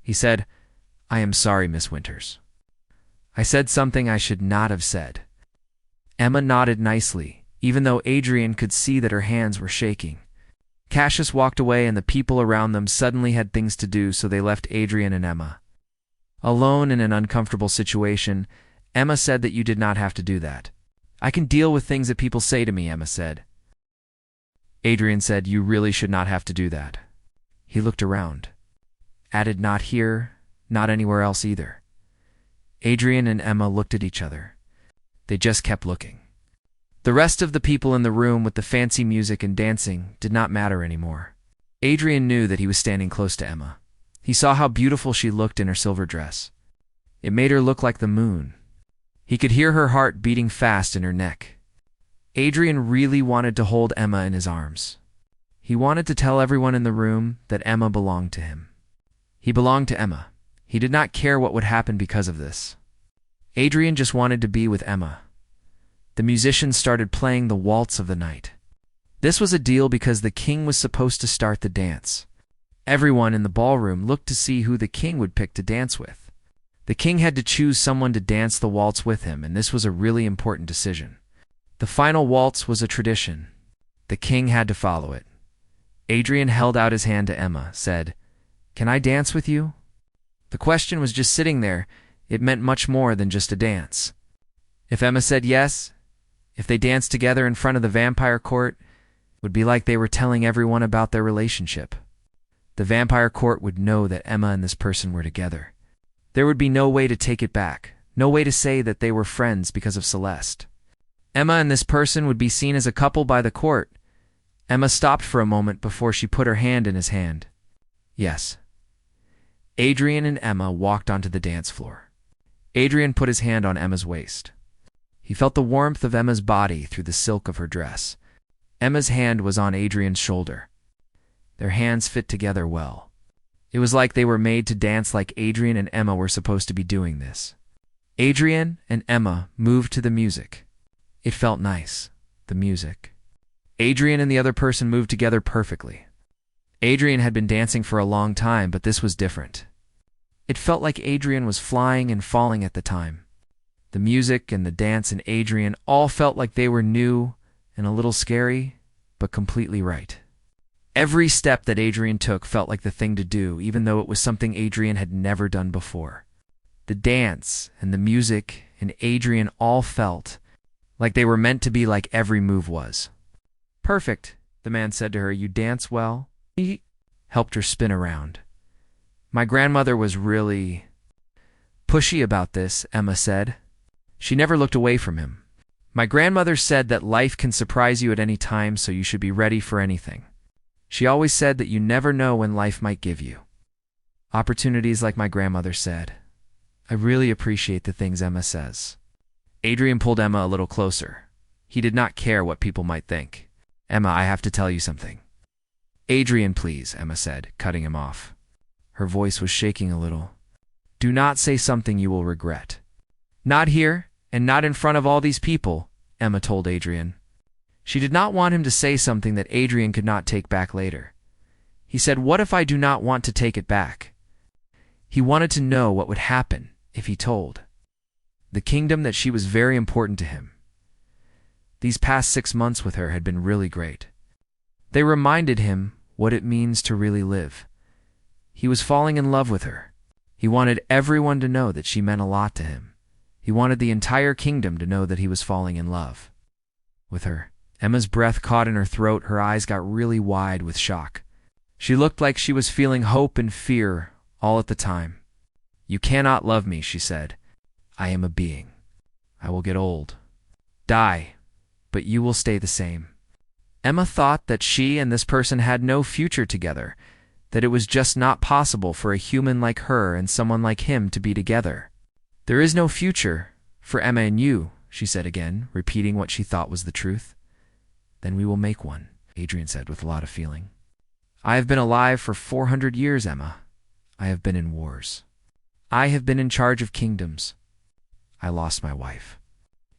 He said, "I am sorry, Miss Winters. I said something I should not have said." Emma nodded nicely, even though Adrian could see that her hands were shaking. Cassius walked away and the people around them suddenly had things to do, so they left Adrian and Emma alone in an uncomfortable situation. Emma said that you did not have to do that. "I can deal with things that people say to me," Emma said. Adrian said, "You really should not have to do that." He looked around. added not here, not anywhere else either. Adrian and Emma looked at each other. They just kept looking. The rest of the people in the room with the fancy music and dancing did not matter anymore. Adrian knew that he was standing close to Emma. He saw how beautiful she looked in her silver dress. It made her look like the moon. He could hear her heart beating fast in her neck. Adrian really wanted to hold Emma in his arms. He wanted to tell everyone in the room that Emma belonged to him. He belonged to Emma. He did not care what would happen because of this. Adrian just wanted to be with Emma. The musicians started playing the waltz of the night. This was a deal because the king was supposed to start the dance. Everyone in the ballroom looked to see who the king would pick to dance with. The king had to choose someone to dance the waltz with him, and this was a really important decision. The final waltz was a tradition. The king had to follow it. Adrian held out his hand to Emma, said, "Can I dance with you?" The question was just sitting there. It meant much more than just a dance. If Emma said yes, if they danced together in front of the vampire court, it would be like they were telling everyone about their relationship. The vampire court would know that Emma and this person were together. There would be no way to take it back, no way to say that they were friends because of Celeste. Emma and this person would be seen as a couple by the court. Emma stopped for a moment before she put her hand in his hand. Yes. Adrian and Emma walked onto the dance floor. Adrian put his hand on Emma's waist. He felt the warmth of Emma's body through the silk of her dress. Emma's hand was on Adrian's shoulder. Their hands fit together well. It was like they were made to dance, like Adrian and Emma were supposed to be doing this. Adrian and Emma moved to the music. It felt nice, the music. Adrian and the other person moved together perfectly. Adrian had been dancing for a long time, but this was different. It felt like Adrian was flying and falling at the time. The music and the dance and Adrian all felt like they were new and a little scary, but completely right. Every step that Adrian took felt like the thing to do, even though it was something Adrian had never done before. The dance and the music and Adrian all felt like they were meant to be, like every move was. "Perfect," the man said to her. "You dance well." He helped her spin around. "My grandmother was really pushy about this," Emma said. She never looked away from him. "My grandmother said that life can surprise you at any time, so you should be ready for anything. She always said that you never know when life might give you opportunities, like my grandmother said." I really appreciate the things Emma says. Adrian pulled Emma a little closer. He did not care what people might think. "Emma, I have to tell you something." "Adrian, please," Emma said, cutting him off. Her voice was shaking a little. "Do not say something you will regret." "Not here, and not in front of all these people," Emma told Adrian. She did not want him to say something that Adrian could not take back later. He said, "What if I do not want to take it back?" He wanted to know what would happen if he told. The kingdom that she was very important to him. These past 6 months with her had been really great. They reminded him what it means to really live. He was falling in love with her. He wanted everyone to know that she meant a lot to him. He wanted the entire kingdom to know that he was falling in love with her. Emma's breath caught in her throat. Her eyes got really wide with shock. She looked like she was feeling hope and fear all at the time. "You cannot love me," she said. "I am a being. I will get old, die, but you will stay the same." Emma thought that she and this person had no future together, that it was just not possible for a human like her and someone like him to be together. "There is no future for Emma and you," she said again, repeating what she thought was the truth. "Then we will make one," Adrian said with a lot of feeling. "I have been alive for 400 years, Emma. I have been in wars. I have been in charge of kingdoms. I lost my wife.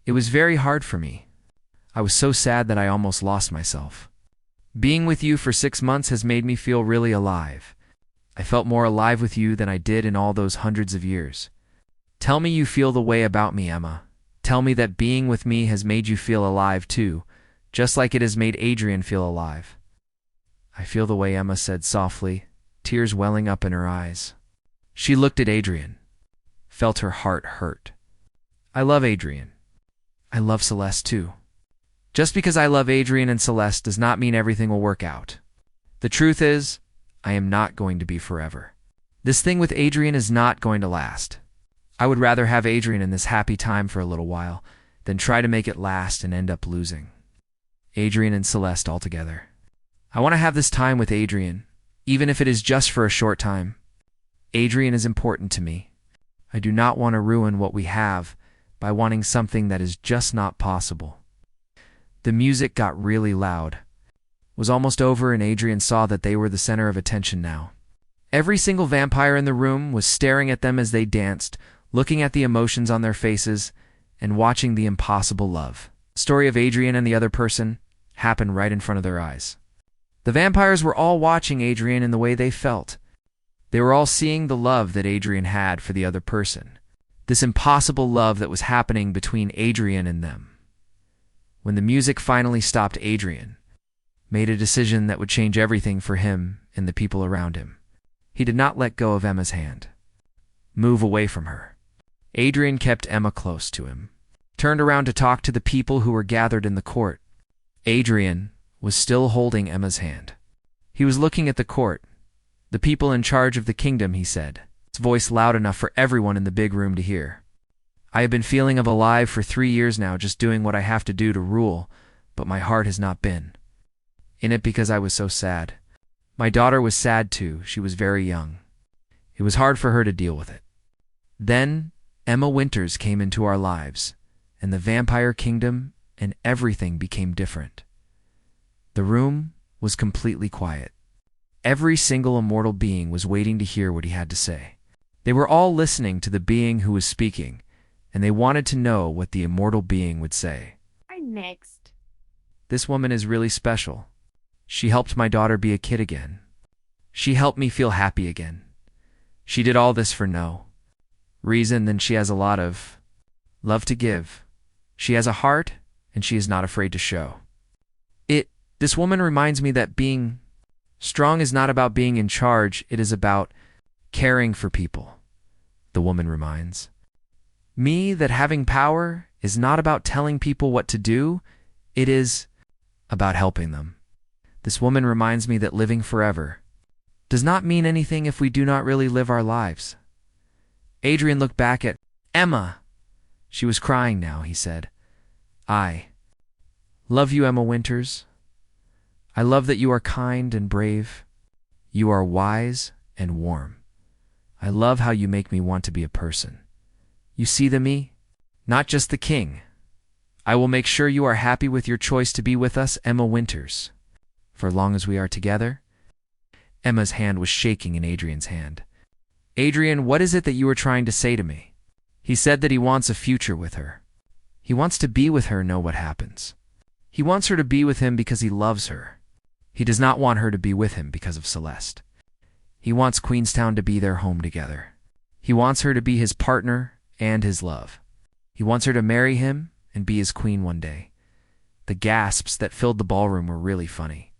It was very hard for me. I was so sad that I almost lost myself. Being with you for 6 months has made me feel really alive. I felt more alive with you than I did in all those hundreds of years. Tell me you feel the way about me, Emma. Tell me that being with me has made you feel alive too, just like it has made Adrian feel alive." "I feel the way," Emma said softly, tears welling up in her eyes. She looked at Adrian, felt her heart hurt. "I love Adrian. I love Celeste too. Just because I love Adrian and Celeste does not mean everything will work out. The truth is, I am not going to be forever. This thing with Adrian is not going to last. I would rather have Adrian in this happy time for a little while than try to make it last and end up losing. Adrian and Celeste all together. I want to have this time with Adrian, even if it is just for a short time. Adrian is important to me. I do not want to ruin what we have by wanting something that is just not possible. The music got really loud. It was almost over and Adrian saw that they were the center of attention now. Every single vampire in the room was staring at them as they danced, looking at the emotions on their faces and watching the impossible love. The story of Adrian and the other person happened right in front of their eyes. The vampires were all watching Adrian in the way they felt. They were all seeing the love that Adrian had for the other person, this impossible love that was happening between Adrian and them. When the music finally stopped, Adrian made a decision that would change everything for him and the people around him. He did not let go of Emma's hand. Move away from her. Adrian kept Emma close to him, turned around to talk to the people who were gathered in the court. Adrian was still holding Emma's hand. He was looking at the court. The people in charge of the kingdom, he said, his voice loud enough for everyone in the big room to hear. I have been feeling alive for 3 years now, just doing what I have to do to rule, but my heart has not been in it because I was so sad. My daughter was sad too. She was very young. It was hard for her to deal with it. Then Emma Winters came into our lives, and the vampire kingdom and everything became different. The room was completely quiet. Every single immortal being was waiting to hear what he had to say. They were all listening to the being who was speaking, and they wanted to know what the immortal being would say. Next. This woman is really special. She helped my daughter be a kid again. She helped me feel happy again. She did all this for no reason than she has a lot of love to give. She has a heart, and she is not afraid to show it. This woman reminds me that being strong is not about being in charge, it is about caring for people. The woman reminds me that having power is not about telling people what to do, it is about helping them. This woman reminds me that living forever does not mean anything if we do not really live our lives. Adrian looked back at Emma. She was crying now, he said. I love you, Emma Winters. I love that you are kind and brave. You are wise and warm. I love how you make me want to be a person. You see the me, not just the king. I will make sure you are happy with your choice to be with us, Emma Winters, for long as we are together. Emma's hand was shaking in Adrian's hand. Adrian, what is it that you are trying to say to me? He said that he wants a future with her. He wants to be with her, know what happens. He wants her to be with him because he loves her. He does not want her to be with him because of Celeste. He wants Queenstown to be their home together. He wants her to be his partner and his love. He wants her to marry him and be his queen one day. The gasps that filled the ballroom were really funny.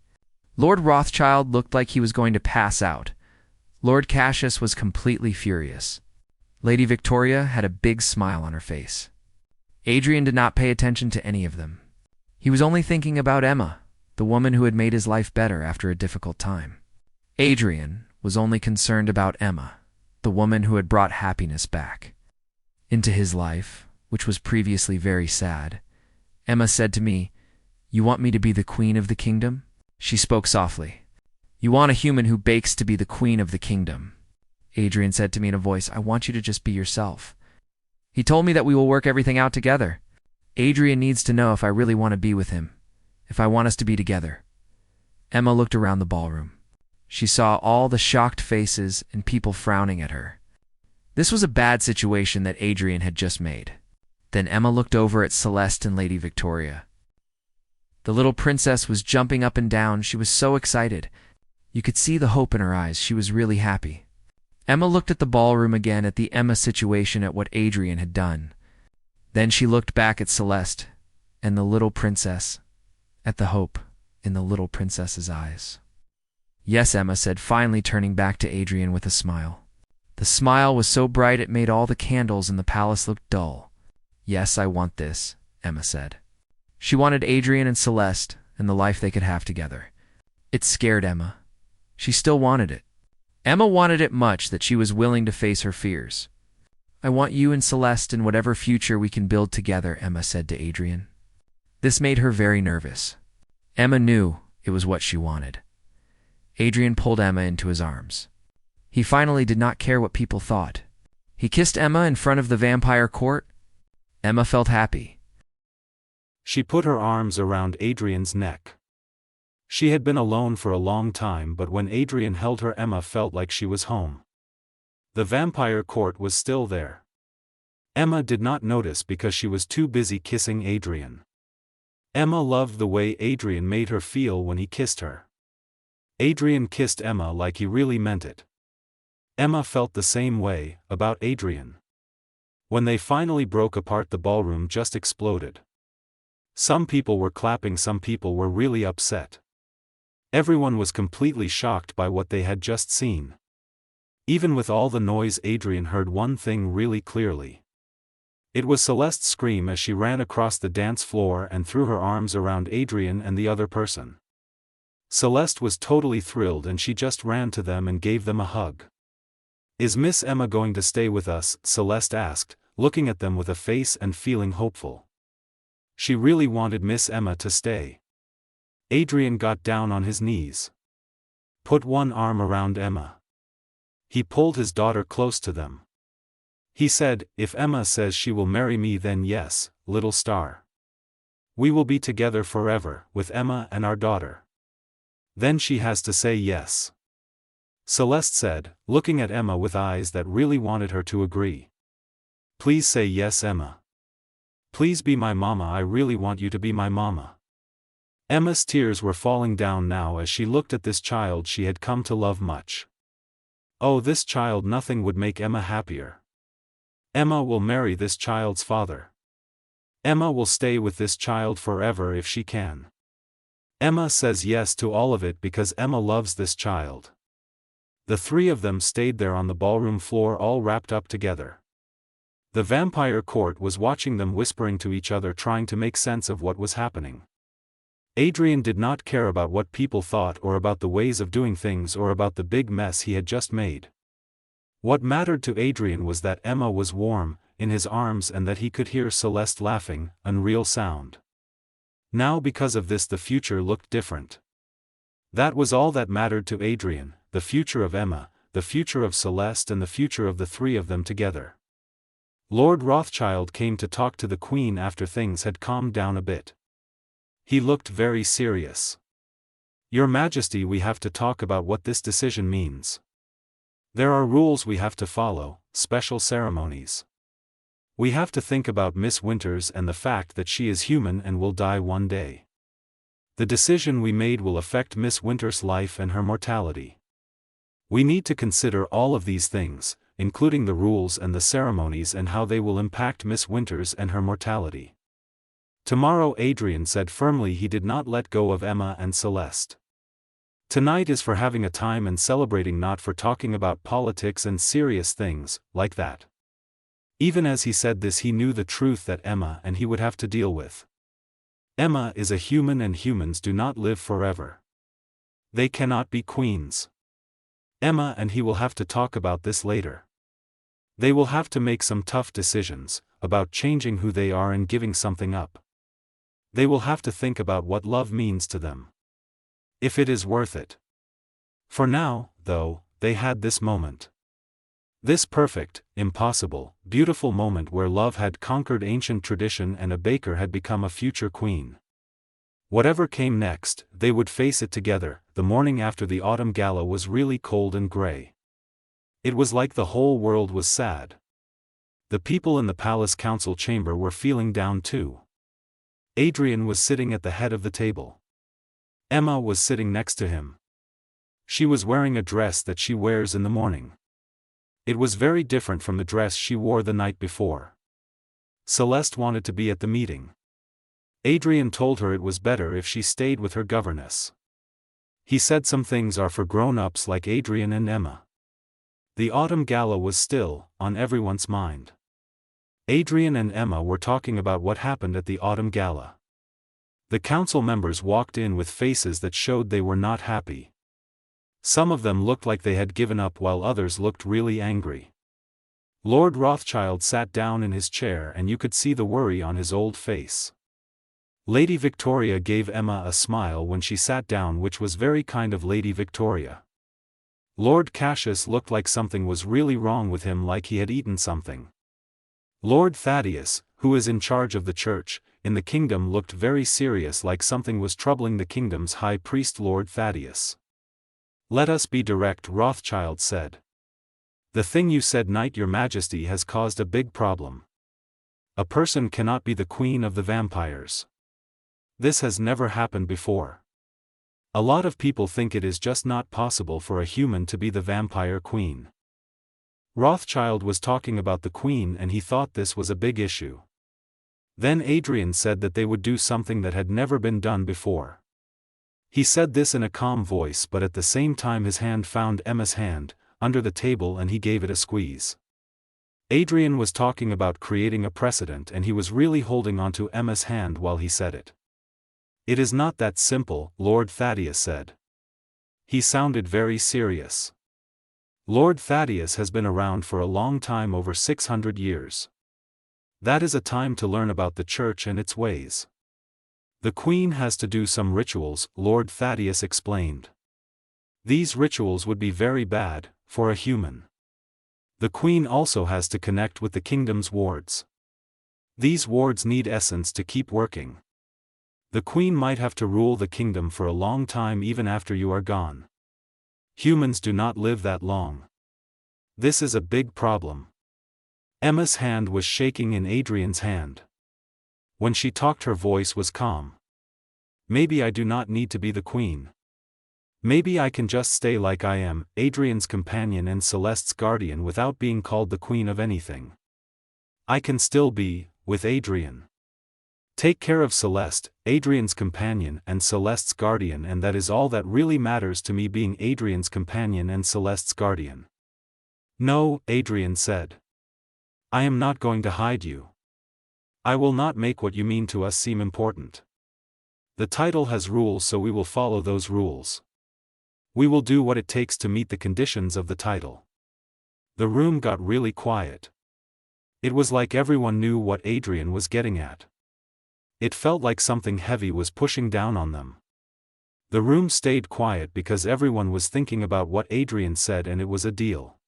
Lord Rothschild looked like he was going to pass out. Lord Cassius was completely furious. Lady Victoria had a big smile on her face. Adrian did not pay attention to any of them. He was only thinking about Emma, the woman who had made his life better after a difficult time. Adrian was only concerned about Emma, the woman who had brought happiness back into his life, which was previously very sad. Emma said to me, "You want me to be the queen of the kingdom?" She spoke softly. "You want a human who bakes to be the queen of the kingdom." Adrian said to me in a voice, "I want you to just be yourself." He told me that we will work everything out together. Adrian needs to know if I really want to be with him, if I want us to be together. Emma looked around the ballroom. She saw all the shocked faces and people frowning at her. This was a bad situation that Adrian had just made. Then Emma looked over at Celeste and Lady Victoria. The little princess was jumping up and down. She was so excited. You could see the hope in her eyes. She was really happy. Emma looked at the ballroom again, at the Emma situation, at what Adrian had done. Then she looked back at Celeste and the little princess, at the hope in the little princess's eyes. "Yes," Emma said, finally turning back to Adrian with a smile. The smile was so bright it made all the candles in the palace look dull. "Yes, I want this," Emma said. She wanted Adrian and Celeste and the life they could have together. It scared Emma. She still wanted it. Emma wanted it much that she was willing to face her fears. "I want you and Celeste in whatever future we can build together," Emma said to Adrian. This made her very nervous. Emma knew it was what she wanted. Adrian pulled Emma into his arms. He finally did not care what people thought. He kissed Emma in front of the vampire court. Emma felt happy. She put her arms around Adrian's neck. She had been alone for a long time, but when Adrian held her, Emma felt like she was home. The vampire court was still there. Emma did not notice because she was too busy kissing Adrian. Emma loved the way Adrian made her feel when he kissed her. Adrian kissed Emma like he really meant it. Emma felt the same way about Adrian. When they finally broke apart, the ballroom just exploded. Some people were clapping, some people were really upset. Everyone was completely shocked by what they had just seen. Even with all the noise, Adrian heard one thing really clearly. It was Celeste's scream as she ran across the dance floor and threw her arms around Adrian and the other person. Celeste was totally thrilled and she just ran to them and gave them a hug. "Is Miss Emma going to stay with us?" Celeste asked, looking at them with a face and feeling hopeful. She really wanted Miss Emma to stay. Adrian got down on his knees. Put one arm around Emma. He pulled his daughter close to them. He said, "If Emma says she will marry me, then yes, little star. We will be together forever, with Emma and our daughter. Then she has to say yes." Celeste said, looking at Emma with eyes that really wanted her to agree. "Please say yes, Emma. Please be my mama. I really want you to be my mama." Emma's tears were falling down now as she looked at this child she had come to love much. Oh, this child! Nothing would make Emma happier. Emma will marry this child's father. Emma will stay with this child forever if she can. Emma says yes to all of it because Emma loves this child. The three of them stayed there on the ballroom floor, all wrapped up together. The vampire court was watching them, whispering to each other, trying to make sense of what was happening. Adrian did not care about what people thought or about the ways of doing things or about the big mess he had just made. What mattered to Adrian was that Emma was warm, in his arms, and that he could hear Celeste laughing, unreal sound. Now because of this the future looked different. That was all that mattered to Adrian, the future of Emma, the future of Celeste, and the future of the three of them together. Lord Rothschild came to talk to the Queen after things had calmed down a bit. He looked very serious. "Your Majesty, we have to talk about what this decision means. There are rules we have to follow, special ceremonies. We have to think about Miss Winters and the fact that she is human and will die one day. The decision we made will affect Miss Winters' life and her mortality. We need to consider all of these things, including the rules and the ceremonies and how they will impact Miss Winters and her mortality." Tomorrow, Adrian said firmly. He did not let go of Emma and Celeste. Tonight is for having a time and celebrating, not for talking about politics and serious things like that. Even as he said this, he knew the truth that Emma and he would have to deal with. Emma is a human and humans do not live forever. They cannot be queens. Emma and he will have to talk about this later. They will have to make some tough decisions, about changing who they are and giving something up. They will have to think about what love means to them. If it is worth it. For now, though, they had this moment. This perfect, impossible, beautiful moment where love had conquered ancient tradition and a baker had become a future queen. Whatever came next, they would face it together. The morning after the autumn gala was really cold and gray. It was like the whole world was sad. The people in the palace council chamber were feeling down too. Adrian was sitting at the head of the table. Emma was sitting next to him. She was wearing a dress that she wears in the morning. It was very different from the dress she wore the night before. Celeste wanted to be at the meeting. Adrian told her it was better if she stayed with her governess. He said some things are for grown-ups like Adrian and Emma. The autumn gala was still on everyone's mind. Adrian and Emma were talking about what happened at the autumn gala. The council members walked in with faces that showed they were not happy. Some of them looked like they had given up while others looked really angry. Lord Rothschild sat down in his chair and you could see the worry on his old face. Lady Victoria gave Emma a smile when she sat down, which was very kind of Lady Victoria. Lord Cassius looked like something was really wrong with him, like he had eaten something. Lord Thaddeus, who is in charge of the church in the kingdom, looked very serious, like something was troubling the kingdom's high priest Lord Thaddeus. "Let us be direct," Rothschild said. "The thing you said, Knight, Your Majesty, has caused a big problem. A person cannot be the queen of the vampires. This has never happened before. A lot of people think it is just not possible for a human to be the vampire queen." Rothschild was talking about the queen and he thought this was a big issue. Then Adrian said that they would do something that had never been done before. He said this in a calm voice, but at the same time his hand found Emma's hand under the table and he gave it a squeeze. Adrian was talking about creating a precedent and he was really holding onto Emma's hand while he said it. "It is not that simple," Lord Thaddeus said. He sounded very serious. Lord Thaddeus has been around for a long time, over 600 years. That is a time to learn about the church and its ways. The queen has to do some rituals, Lord Thaddeus explained. These rituals would be very bad for a human. The queen also has to connect with the kingdom's wards. These wards need essence to keep working. The queen might have to rule the kingdom for a long time even after you are gone. Humans do not live that long. This is a big problem. Emma's hand was shaking in Adrian's hand. When she talked, her voice was calm. "Maybe I do not need to be the queen. Maybe I can just stay like I am, Adrian's companion and Celeste's guardian, without being called the queen of anything. I can still be with Adrian. Take care of Celeste, Adrian's companion and Celeste's guardian, and that is all that really matters to me, being Adrian's companion and Celeste's guardian." "No," Adrian said. "I am not going to hide you. I will not make what you mean to us seem important. The title has rules, so we will follow those rules. We will do what it takes to meet the conditions of the title." The room got really quiet. It was like everyone knew what Adrian was getting at. It felt like something heavy was pushing down on them. The room stayed quiet because everyone was thinking about what Adrian said, and it was a deal.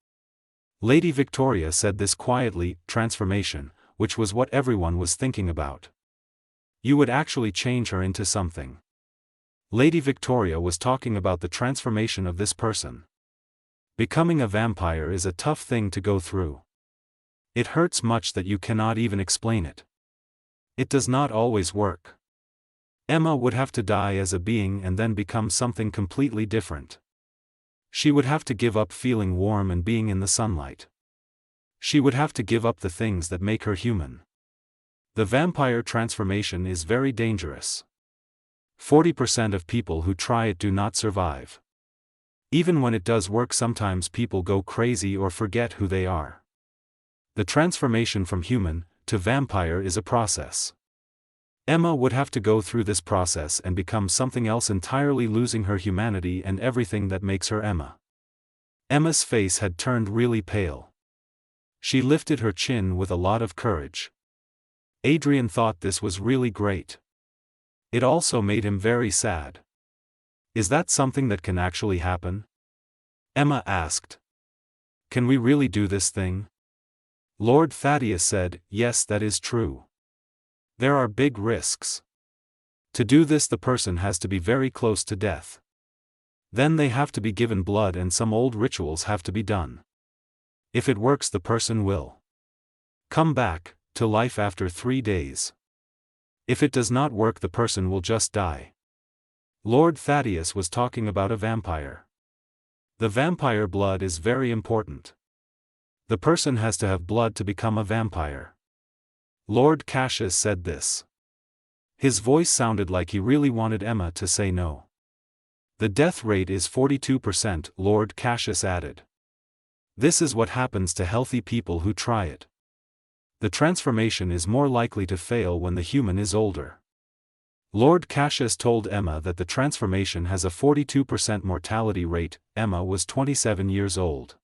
Lady Victoria said this quietly: transformation, which was what everyone was thinking about. You would actually change her into something. Lady Victoria was talking about the transformation of this person. Becoming a vampire is a tough thing to go through. It hurts much that you cannot even explain it. It does not always work. Emma would have to die as a being and then become something completely different. She would have to give up feeling warm and being in the sunlight. She would have to give up the things that make her human. The vampire transformation is very dangerous. 40% of people who try it do not survive. Even when it does work, sometimes people go crazy or forget who they are. The transformation from human to vampire is a process. Emma would have to go through this process and become something else entirely, losing her humanity and everything that makes her Emma. Emma's face had turned really pale. She lifted her chin with a lot of courage. Adrian thought this was really great. It also made him very sad. "Is that something that can actually happen?" Emma asked. "Can we really do this thing?" Lord Thaddeus said, "Yes, that is true. There are big risks. To do this, the person has to be very close to death. Then they have to be given blood and some old rituals have to be done. If it works, the person will come back to life after 3 days. If it does not work, the person will just die." Lord Thaddeus was talking about a vampire. The vampire blood is very important. The person has to have blood to become a vampire. Lord Cassius said this. His voice sounded like he really wanted Emma to say no. "The death rate is 42%, Lord Cassius added. This is what happens to healthy people who try it. The transformation is more likely to fail when the human is older. Lord Cassius told Emma that the transformation has a 42% mortality rate. Emma was 27 years old.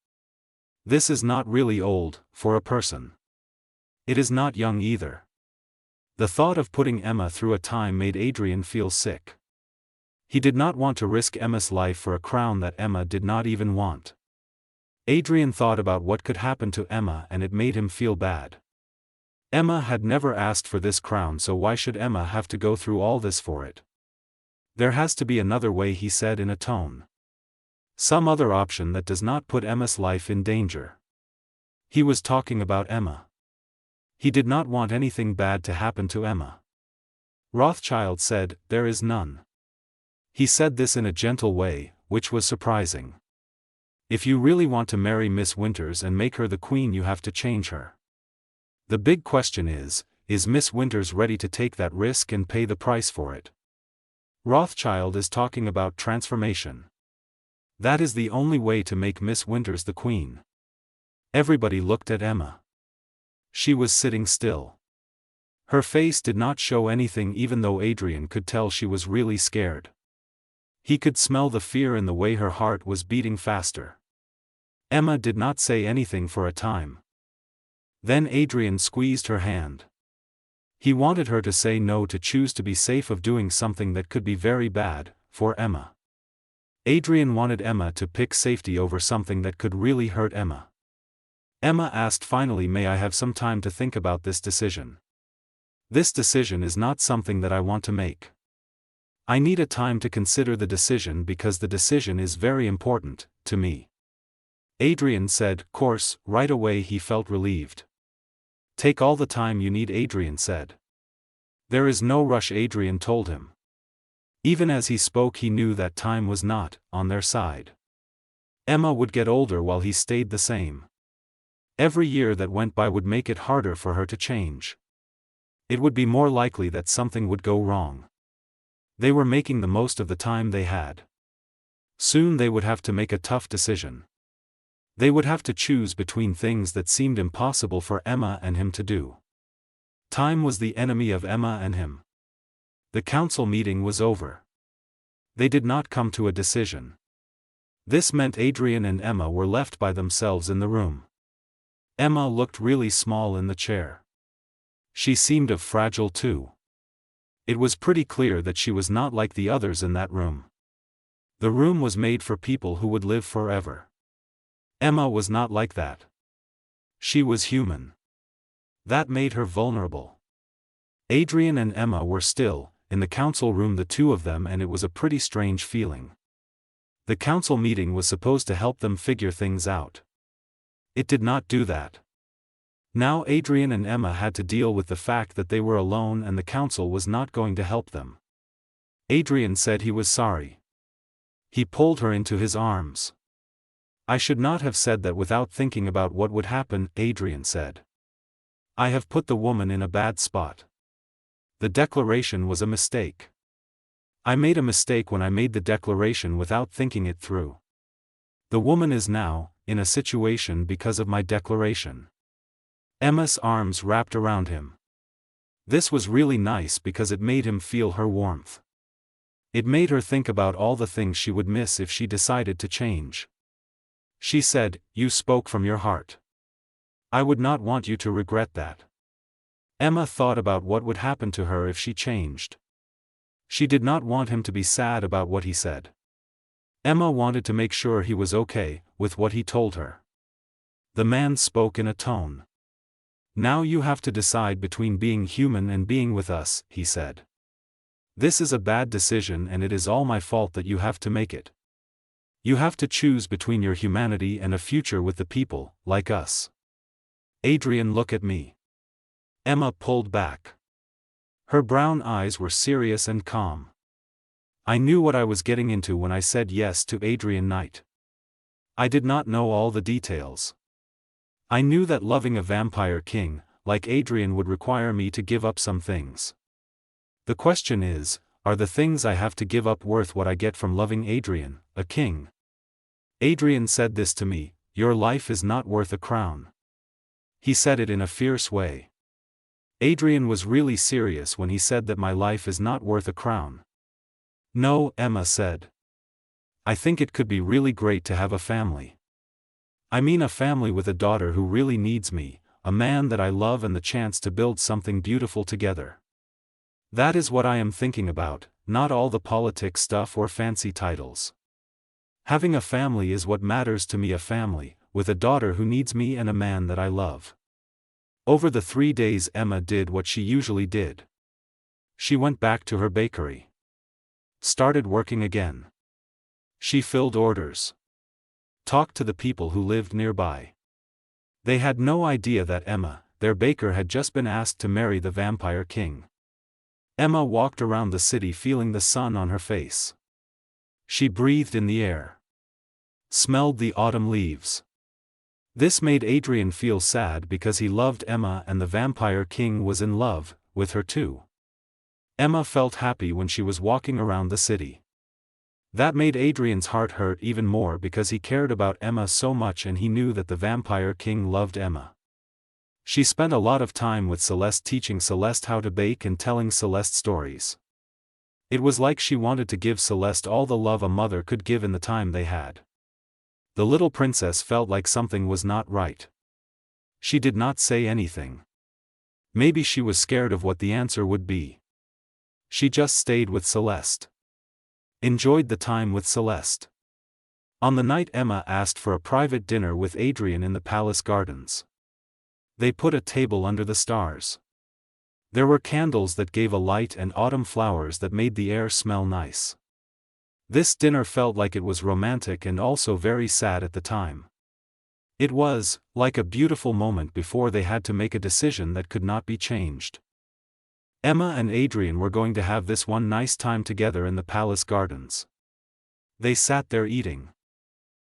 This is not really old, for a person. It is not young either. The thought of putting Emma through a time made Adrian feel sick. He did not want to risk Emma's life for a crown that Emma did not even want. Adrian thought about what could happen to Emma and it made him feel bad. Emma had never asked for this crown, so why should Emma have to go through all this for it? There has to be another way, he said in a tone. Some other option that does not put Emma's life in danger. He was talking about Emma. He did not want anything bad to happen to Emma. Rothschild said, "There is none." He said this in a gentle way, which was surprising. If you really want to marry Miss Winters and make her the queen, you have to change her. The big question is Miss Winters ready to take that risk and pay the price for it? Rothschild is talking about transformation. That is the only way to make Miss Winters the queen. Everybody looked at Emma. She was sitting still. Her face did not show anything, even though Adrian could tell she was really scared. He could smell the fear in the way her heart was beating faster. Emma did not say anything for a time. Then Adrian squeezed her hand. He wanted her to say no, to choose to be safe of doing something that could be very bad, for Emma. Adrian wanted Emma to pick safety over something that could really hurt Emma. Emma asked finally, "May I have some time to think about this decision? This decision is not something that I want to make. I need a time to consider the decision because the decision is very important to me." Adrian said, "Course," right away. He felt relieved. "Take all the time you need," Adrian said. "There is no rush," Adrian told him. Even as he spoke, he knew that time was not on their side. Emma would get older while he stayed the same. Every year that went by would make it harder for her to change. It would be more likely that something would go wrong. They were making the most of the time they had. Soon they would have to make a tough decision. They would have to choose between things that seemed impossible for Emma and him to do. Time was the enemy of Emma and him. The council meeting was over. They did not come to a decision. This meant Adrian and Emma were left by themselves in the room. Emma looked really small in the chair. She seemed fragile too. It was pretty clear that she was not like the others in that room. The room was made for people who would live forever. Emma was not like that. She was human. That made her vulnerable. Adrian and Emma were still in the council room, the two of them, and it was a pretty strange feeling. The council meeting was supposed to help them figure things out. It did not do that. Now Adrian and Emma had to deal with the fact that they were alone and the council was not going to help them. Adrian said he was sorry. He pulled her into his arms. "I should not have said that without thinking about what would happen," Adrian said. "I have put the woman in a bad spot. The declaration was a mistake. I made a mistake when I made the declaration without thinking it through. The woman is now in a situation because of my declaration." Emma's arms wrapped around him. This was really nice because it made him feel her warmth. It made her think about all the things she would miss if she decided to change. She said, "You spoke from your heart. I would not want you to regret that." Emma thought about what would happen to her if she changed. She did not want him to be sad about what he said. Emma wanted to make sure he was okay with what he told her. The man spoke in a tone. "Now you have to decide between being human and being with us," he said. "This is a bad decision and it is all my fault that you have to make it. You have to choose between your humanity and a future with the people, like us." "Adrian, look at me." Emma pulled back. Her brown eyes were serious and calm. "I knew what I was getting into when I said yes to Adrian Knight. I did not know all the details. I knew that loving a vampire king, like Adrian, would require me to give up some things. The question is, are the things I have to give up worth what I get from loving Adrian, a king?" Adrian said this to me, "Your life is not worth a crown." He said it in a fierce way. Adrian was really serious when he said that my life is not worth a crown. No, Emma said. I think it could be really great to have a family. I mean a family with a daughter who really needs me, a man that I love and the chance to build something beautiful together. That is what I am thinking about, not all the politics stuff or fancy titles. Having a family is what matters to me, a family, with a daughter who needs me and a man that I love. Over the 3 days Emma did what she usually did. She went back to her bakery. Started working again. She filled orders. Talked to the people who lived nearby. They had no idea that Emma, their baker, had just been asked to marry the vampire king. Emma walked around the city feeling the sun on her face. She breathed in the air. Smelled the autumn leaves. This made Adrian feel sad because he loved Emma and the vampire king was in love with her too. Emma felt happy when she was walking around the city. That made Adrian's heart hurt even more because he cared about Emma so much and he knew that the vampire king loved Emma. She spent a lot of time with Celeste, teaching Celeste how to bake and telling Celeste stories. It was like she wanted to give Celeste all the love a mother could give in the time they had. The little princess felt like something was not right. She did not say anything. Maybe she was scared of what the answer would be. She just stayed with Celeste. Enjoyed the time with Celeste. On the night Emma asked for a private dinner with Adrian in the palace gardens. They put a table under the stars. There were candles that gave a light and autumn flowers that made the air smell nice. This dinner felt like it was romantic and also very sad at the time. It was, like a beautiful moment before they had to make a decision that could not be changed. Emma and Adrian were going to have this one nice time together in the palace gardens. They sat there eating.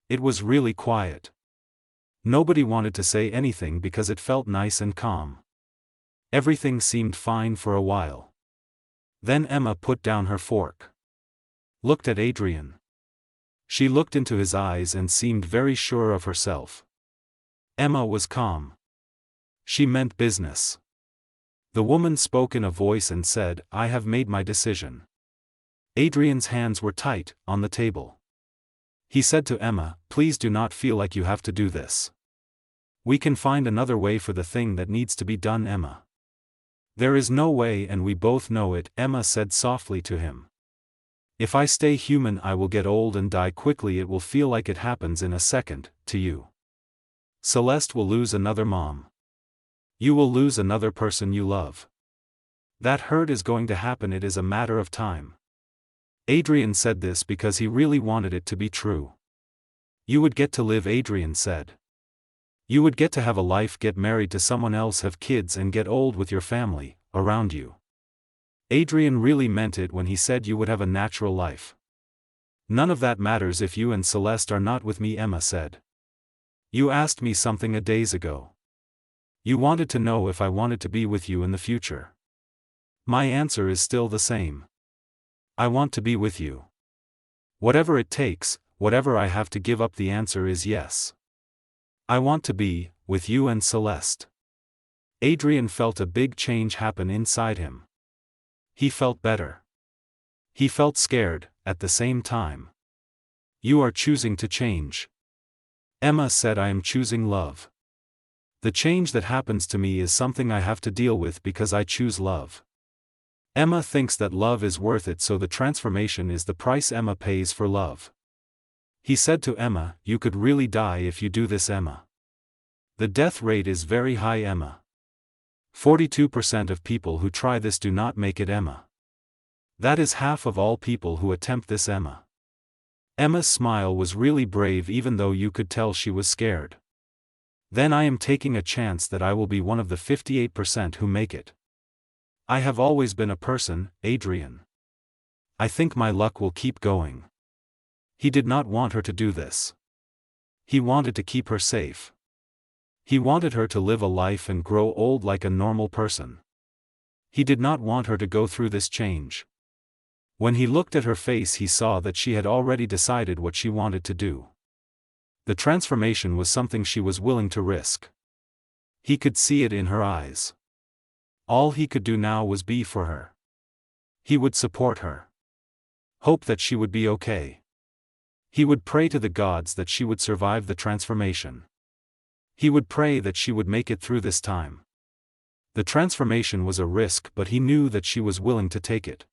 It was really quiet. Nobody wanted to say anything because it felt nice and calm. Everything seemed fine for a while. Then Emma put down her fork. Looked at Adrian. She looked into his eyes and seemed very sure of herself. Emma was calm. She meant business. The woman spoke in a voice and said, "I have made my decision." Adrian's hands were tight, on the table. He said to Emma, "Please do not feel like you have to do this. We can find another way for the thing that needs to be done, Emma." "There is no way and we both know it," Emma said softly to him. "If I stay human I will get old and die quickly. It will feel like it happens in a second, to you. Celeste will lose another mom. You will lose another person you love. That hurt is going to happen. It is a matter of time." Adrian said this because he really wanted it to be true. "You would get to live," Adrian said. "You would get to have a life, get married to someone else, have kids and get old with your family around you." Adrian really meant it when he said you would have a natural life. "None of that matters if you and Celeste are not with me," Emma said. "You asked me something a days ago. You wanted to know if I wanted to be with you in the future. My answer is still the same. I want to be with you. Whatever it takes, whatever I have to give up, the answer is yes. I want to be with you and Celeste." Adrian felt a big change happen inside him. He felt better. He felt scared, at the same time. "You are choosing to change." Emma said, "I am choosing love. The change that happens to me is something I have to deal with because I choose love." Emma thinks that love is worth it, so the transformation is the price Emma pays for love. He said to Emma, "You could really die if you do this, Emma. The death rate is very high, Emma. 42% of people who try this do not make it, Emma. That is half of all people who attempt this, Emma." Emma's smile was really brave even though you could tell she was scared. "Then I am taking a chance that I will be one of the 58% who make it. I have always been a person, Adrian. I think my luck will keep going." He did not want her to do this. He wanted to keep her safe. He wanted her to live a life and grow old like a normal person. He did not want her to go through this change. When he looked at her face, he saw that she had already decided what she wanted to do. The transformation was something she was willing to risk. He could see it in her eyes. All he could do now was be for her. He would support her. Hope that she would be okay. He would pray to the gods that she would survive the transformation. He would pray that she would make it through this time. The transformation was a risk, but he knew that she was willing to take it.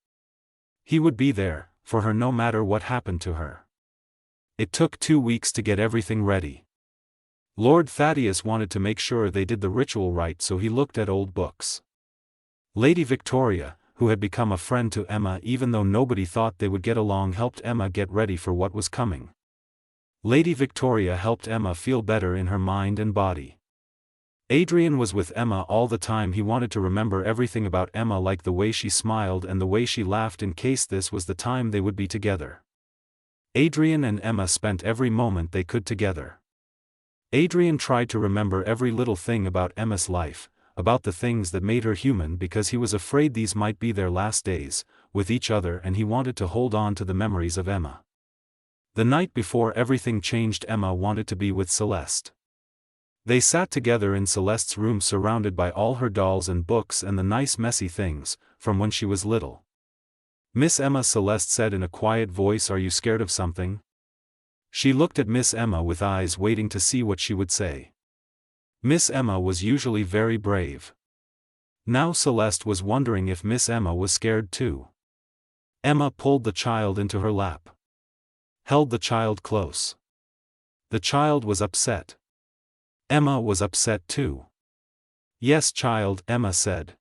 He would be there for her no matter what happened to her. It took 2 weeks to get everything ready. Lord Thaddeus wanted to make sure they did the ritual right, so he looked at old books. Lady Victoria, who had become a friend to Emma even though nobody thought they would get along, helped Emma get ready for what was coming. Lady Victoria helped Emma feel better in her mind and body. Adrian was with Emma all the time. He wanted to remember everything about Emma, like the way she smiled and the way she laughed, in case this was the time they would be together. Adrian and Emma spent every moment they could together. Adrian tried to remember every little thing about Emma's life, about the things that made her human, because he was afraid these might be their last days with each other, and he wanted to hold on to the memories of Emma. The night before everything changed, Emma wanted to be with Celeste. They sat together in Celeste's room, surrounded by all her dolls and books and the nice messy things from when she was little. "Miss Emma," Celeste said in a quiet voice, "are you scared of something?" She looked at Miss Emma with eyes waiting to see what she would say. Miss Emma was usually very brave. Now Celeste was wondering if Miss Emma was scared too. Emma pulled the child into her lap. Held the child close. The child was upset. Emma was upset too. "Yes, child," Emma said.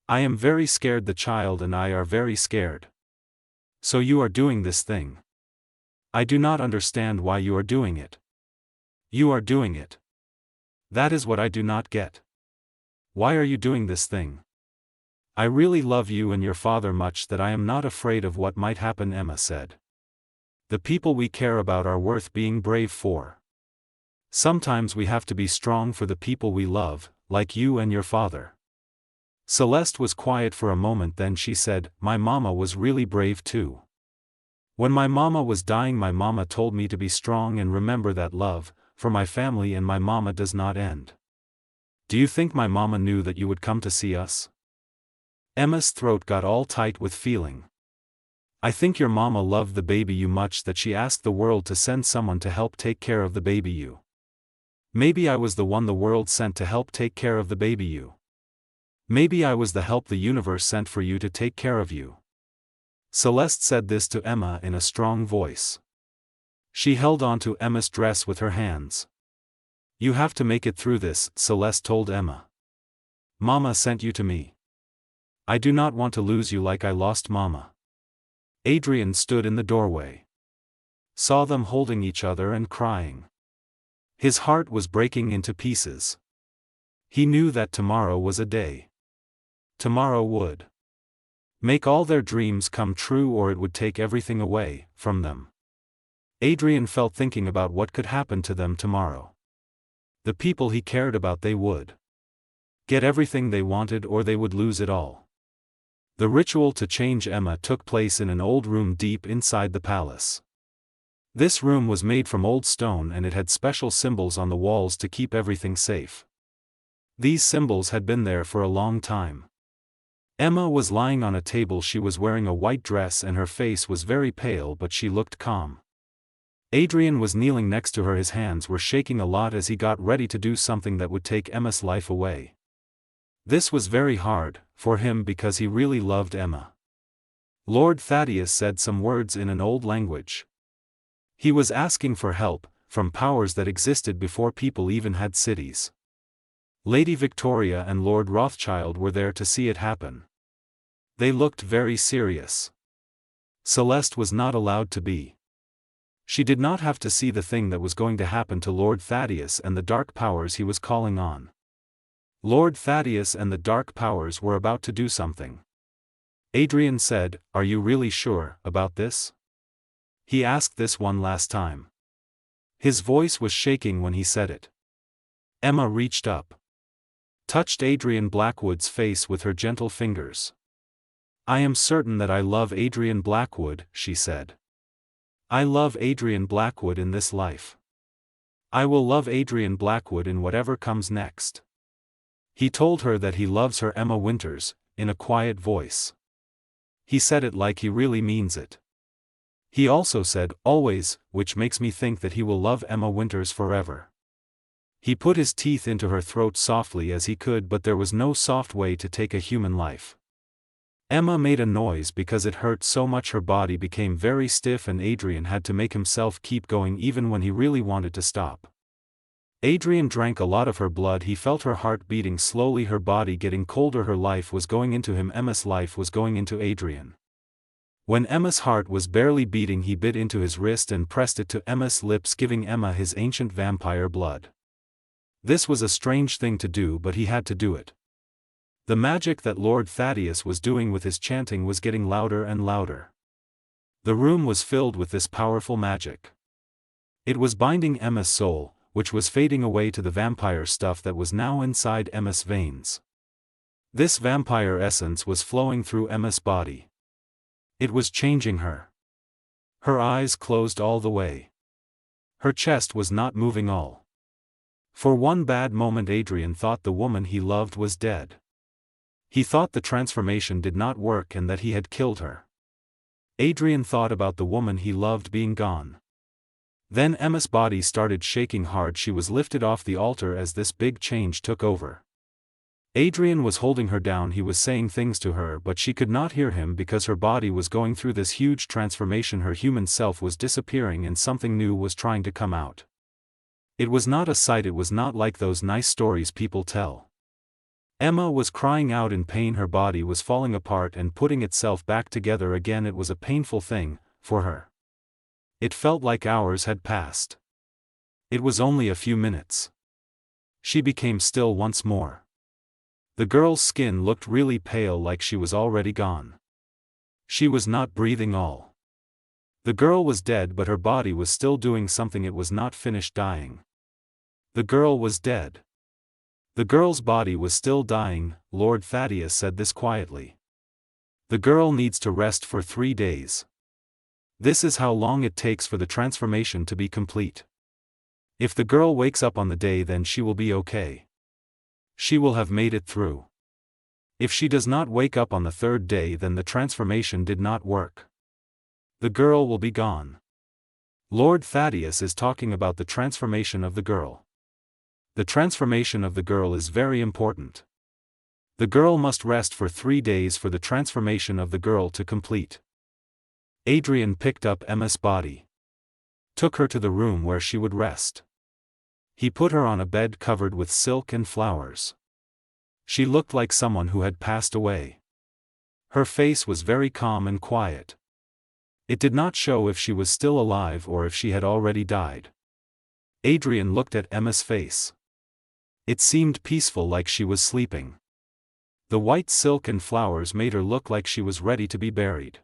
"I am very scared. The child and I are very scared." "So you are doing this thing? I do not understand why you are doing it." "You are doing it. That is what I do not get. Why are you doing this thing?" "I really love you and your father much that I am not afraid of what might happen," Emma said. "The people we care about are worth being brave for. Sometimes we have to be strong for the people we love, like you and your father." Celeste was quiet for a moment, then she said, "My mama was really brave too. When my mama was dying, my mama told me to be strong and remember that love for my family and my mama does not end." "Do you think my mama knew that you would come to see us?" Emma's throat got all tight with feeling. "I think your mama loved the baby you much that she asked the world to send someone to help take care of the baby you. Maybe I was the one the world sent to help take care of the baby you. Maybe I was the help the universe sent for you to take care of you." Celeste said this to Emma in a strong voice. She held on to Emma's dress with her hands. "You have to make it through this," Celeste told Emma. "Mama sent you to me. I do not want to lose you like I lost Mama." Adrian stood in the doorway. Saw them holding each other and crying. His heart was breaking into pieces. He knew that tomorrow was a day. Tomorrow would make all their dreams come true, or it would take everything away from them. Adrian felt thinking about what could happen to them tomorrow. The people he cared about, they would get everything they wanted or they would lose it all. The ritual to change Emma took place in an old room deep inside the palace. This room was made from old stone and it had special symbols on the walls to keep everything safe. These symbols had been there for a long time. Emma was lying on a table. She was wearing a white dress and her face was very pale, but she looked calm. Adrian was kneeling next to her. His hands were shaking a lot as he got ready to do something that would take Emma's life away. This was very hard for him because he really loved Emma. Lord Thaddeus said some words in an old language. He was asking for help from powers that existed before people even had cities. Lady Victoria and Lord Rothschild were there to see it happen. They looked very serious. Celeste was not allowed to be. She did not have to see the thing that was going to happen to Lord Thaddeus and the dark powers he was calling on. Lord Thaddeus and the dark powers were about to do something. Adrian said, "Are you really sure about this?" He asked this one last time. His voice was shaking when he said it. Emma reached up. Touched Adrian Blackwood's face with her gentle fingers. "I am certain that I love Adrian Blackwood," she said. "I love Adrian Blackwood in this life. I will love Adrian Blackwood in whatever comes next." He told her that he loves her, Emma Winters, in a quiet voice. He said it like he really means it. He also said, always, which makes me think that he will love Emma Winters forever. He put his teeth into her throat softly as he could, but there was no soft way to take a human life. Emma made a noise because it hurt so much her body became very stiff, and Adrian had to make himself keep going even when he really wanted to stop. Adrian drank a lot of her blood. He felt her heart beating slowly, her body getting colder. Her life was going into him. Emma's life was going into Adrian. When Emma's heart was barely beating, he bit into his wrist and pressed it to Emma's lips, giving Emma his ancient vampire blood. This was a strange thing to do, but he had to do it. The magic that Lord Thaddeus was doing with his chanting was getting louder and louder. The room was filled with this powerful magic. It was binding Emma's soul, which was fading away to the vampire stuff that was now inside Emma's veins. This vampire essence was flowing through Emma's body. It was changing her. Her eyes closed all the way. Her chest was not moving all. For one bad moment Adrian thought the woman he loved was dead. He thought the transformation did not work and that he had killed her. Adrian thought about the woman he loved being gone. Then Emma's body started shaking hard. She was lifted off the altar as this big change took over. Adrian was holding her down. He was saying things to her, but she could not hear him because her body was going through this huge transformation. Her human self was disappearing and something new was trying to come out. It was not a sight. It was not like those nice stories people tell. Emma was crying out in pain. Her body was falling apart and putting itself back together again. It was a painful thing, for her. It felt like hours had passed. It was only a few minutes. She became still once more. The girl's skin looked really pale, like she was already gone. She was not breathing all. The girl was dead, but her body was still doing something. It was not finished dying. The girl was dead. The girl's body was still dying. Lord Thaddeus said this quietly. The girl needs to rest for 3 days. This is how long it takes for the transformation to be complete. If the girl wakes up on the day, then she will be okay. She will have made it through. If she does not wake up on the 3rd day, then the transformation did not work. The girl will be gone. Lord Thaddeus is talking about the transformation of the girl. The transformation of the girl is very important. The girl must rest for 3 days for the transformation of the girl to complete. Adrian picked up Emma's body, took her to the room where she would rest. He put her on a bed covered with silk and flowers. She looked like someone who had passed away. Her face was very calm and quiet. It did not show if she was still alive or if she had already died. Adrian looked at Emma's face. It seemed peaceful, like she was sleeping. The white silk and flowers made her look like she was ready to be buried.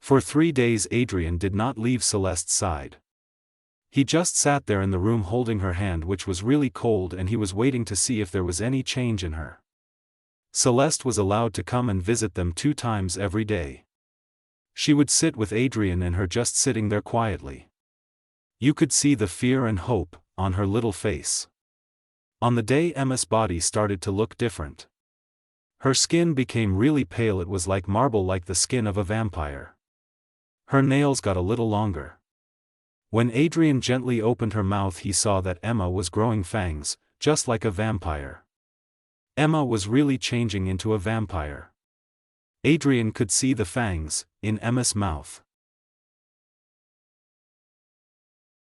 For 3 days Adrian did not leave Celeste's side. He just sat there in the room holding her hand, which was really cold, and he was waiting to see if there was any change in her. Celeste was allowed to come and visit them 2 times every day. She would sit with Adrian and her, just sitting there quietly. You could see the fear and hope on her little face. On the day Emma's body started to look different. Her skin became really pale. It was like marble, like the skin of a vampire. Her nails got a little longer. When Adrian gently opened her mouth, he saw that Emma was growing fangs, just like a vampire. Emma was really changing into a vampire. Adrian could see the fangs in Emma's mouth.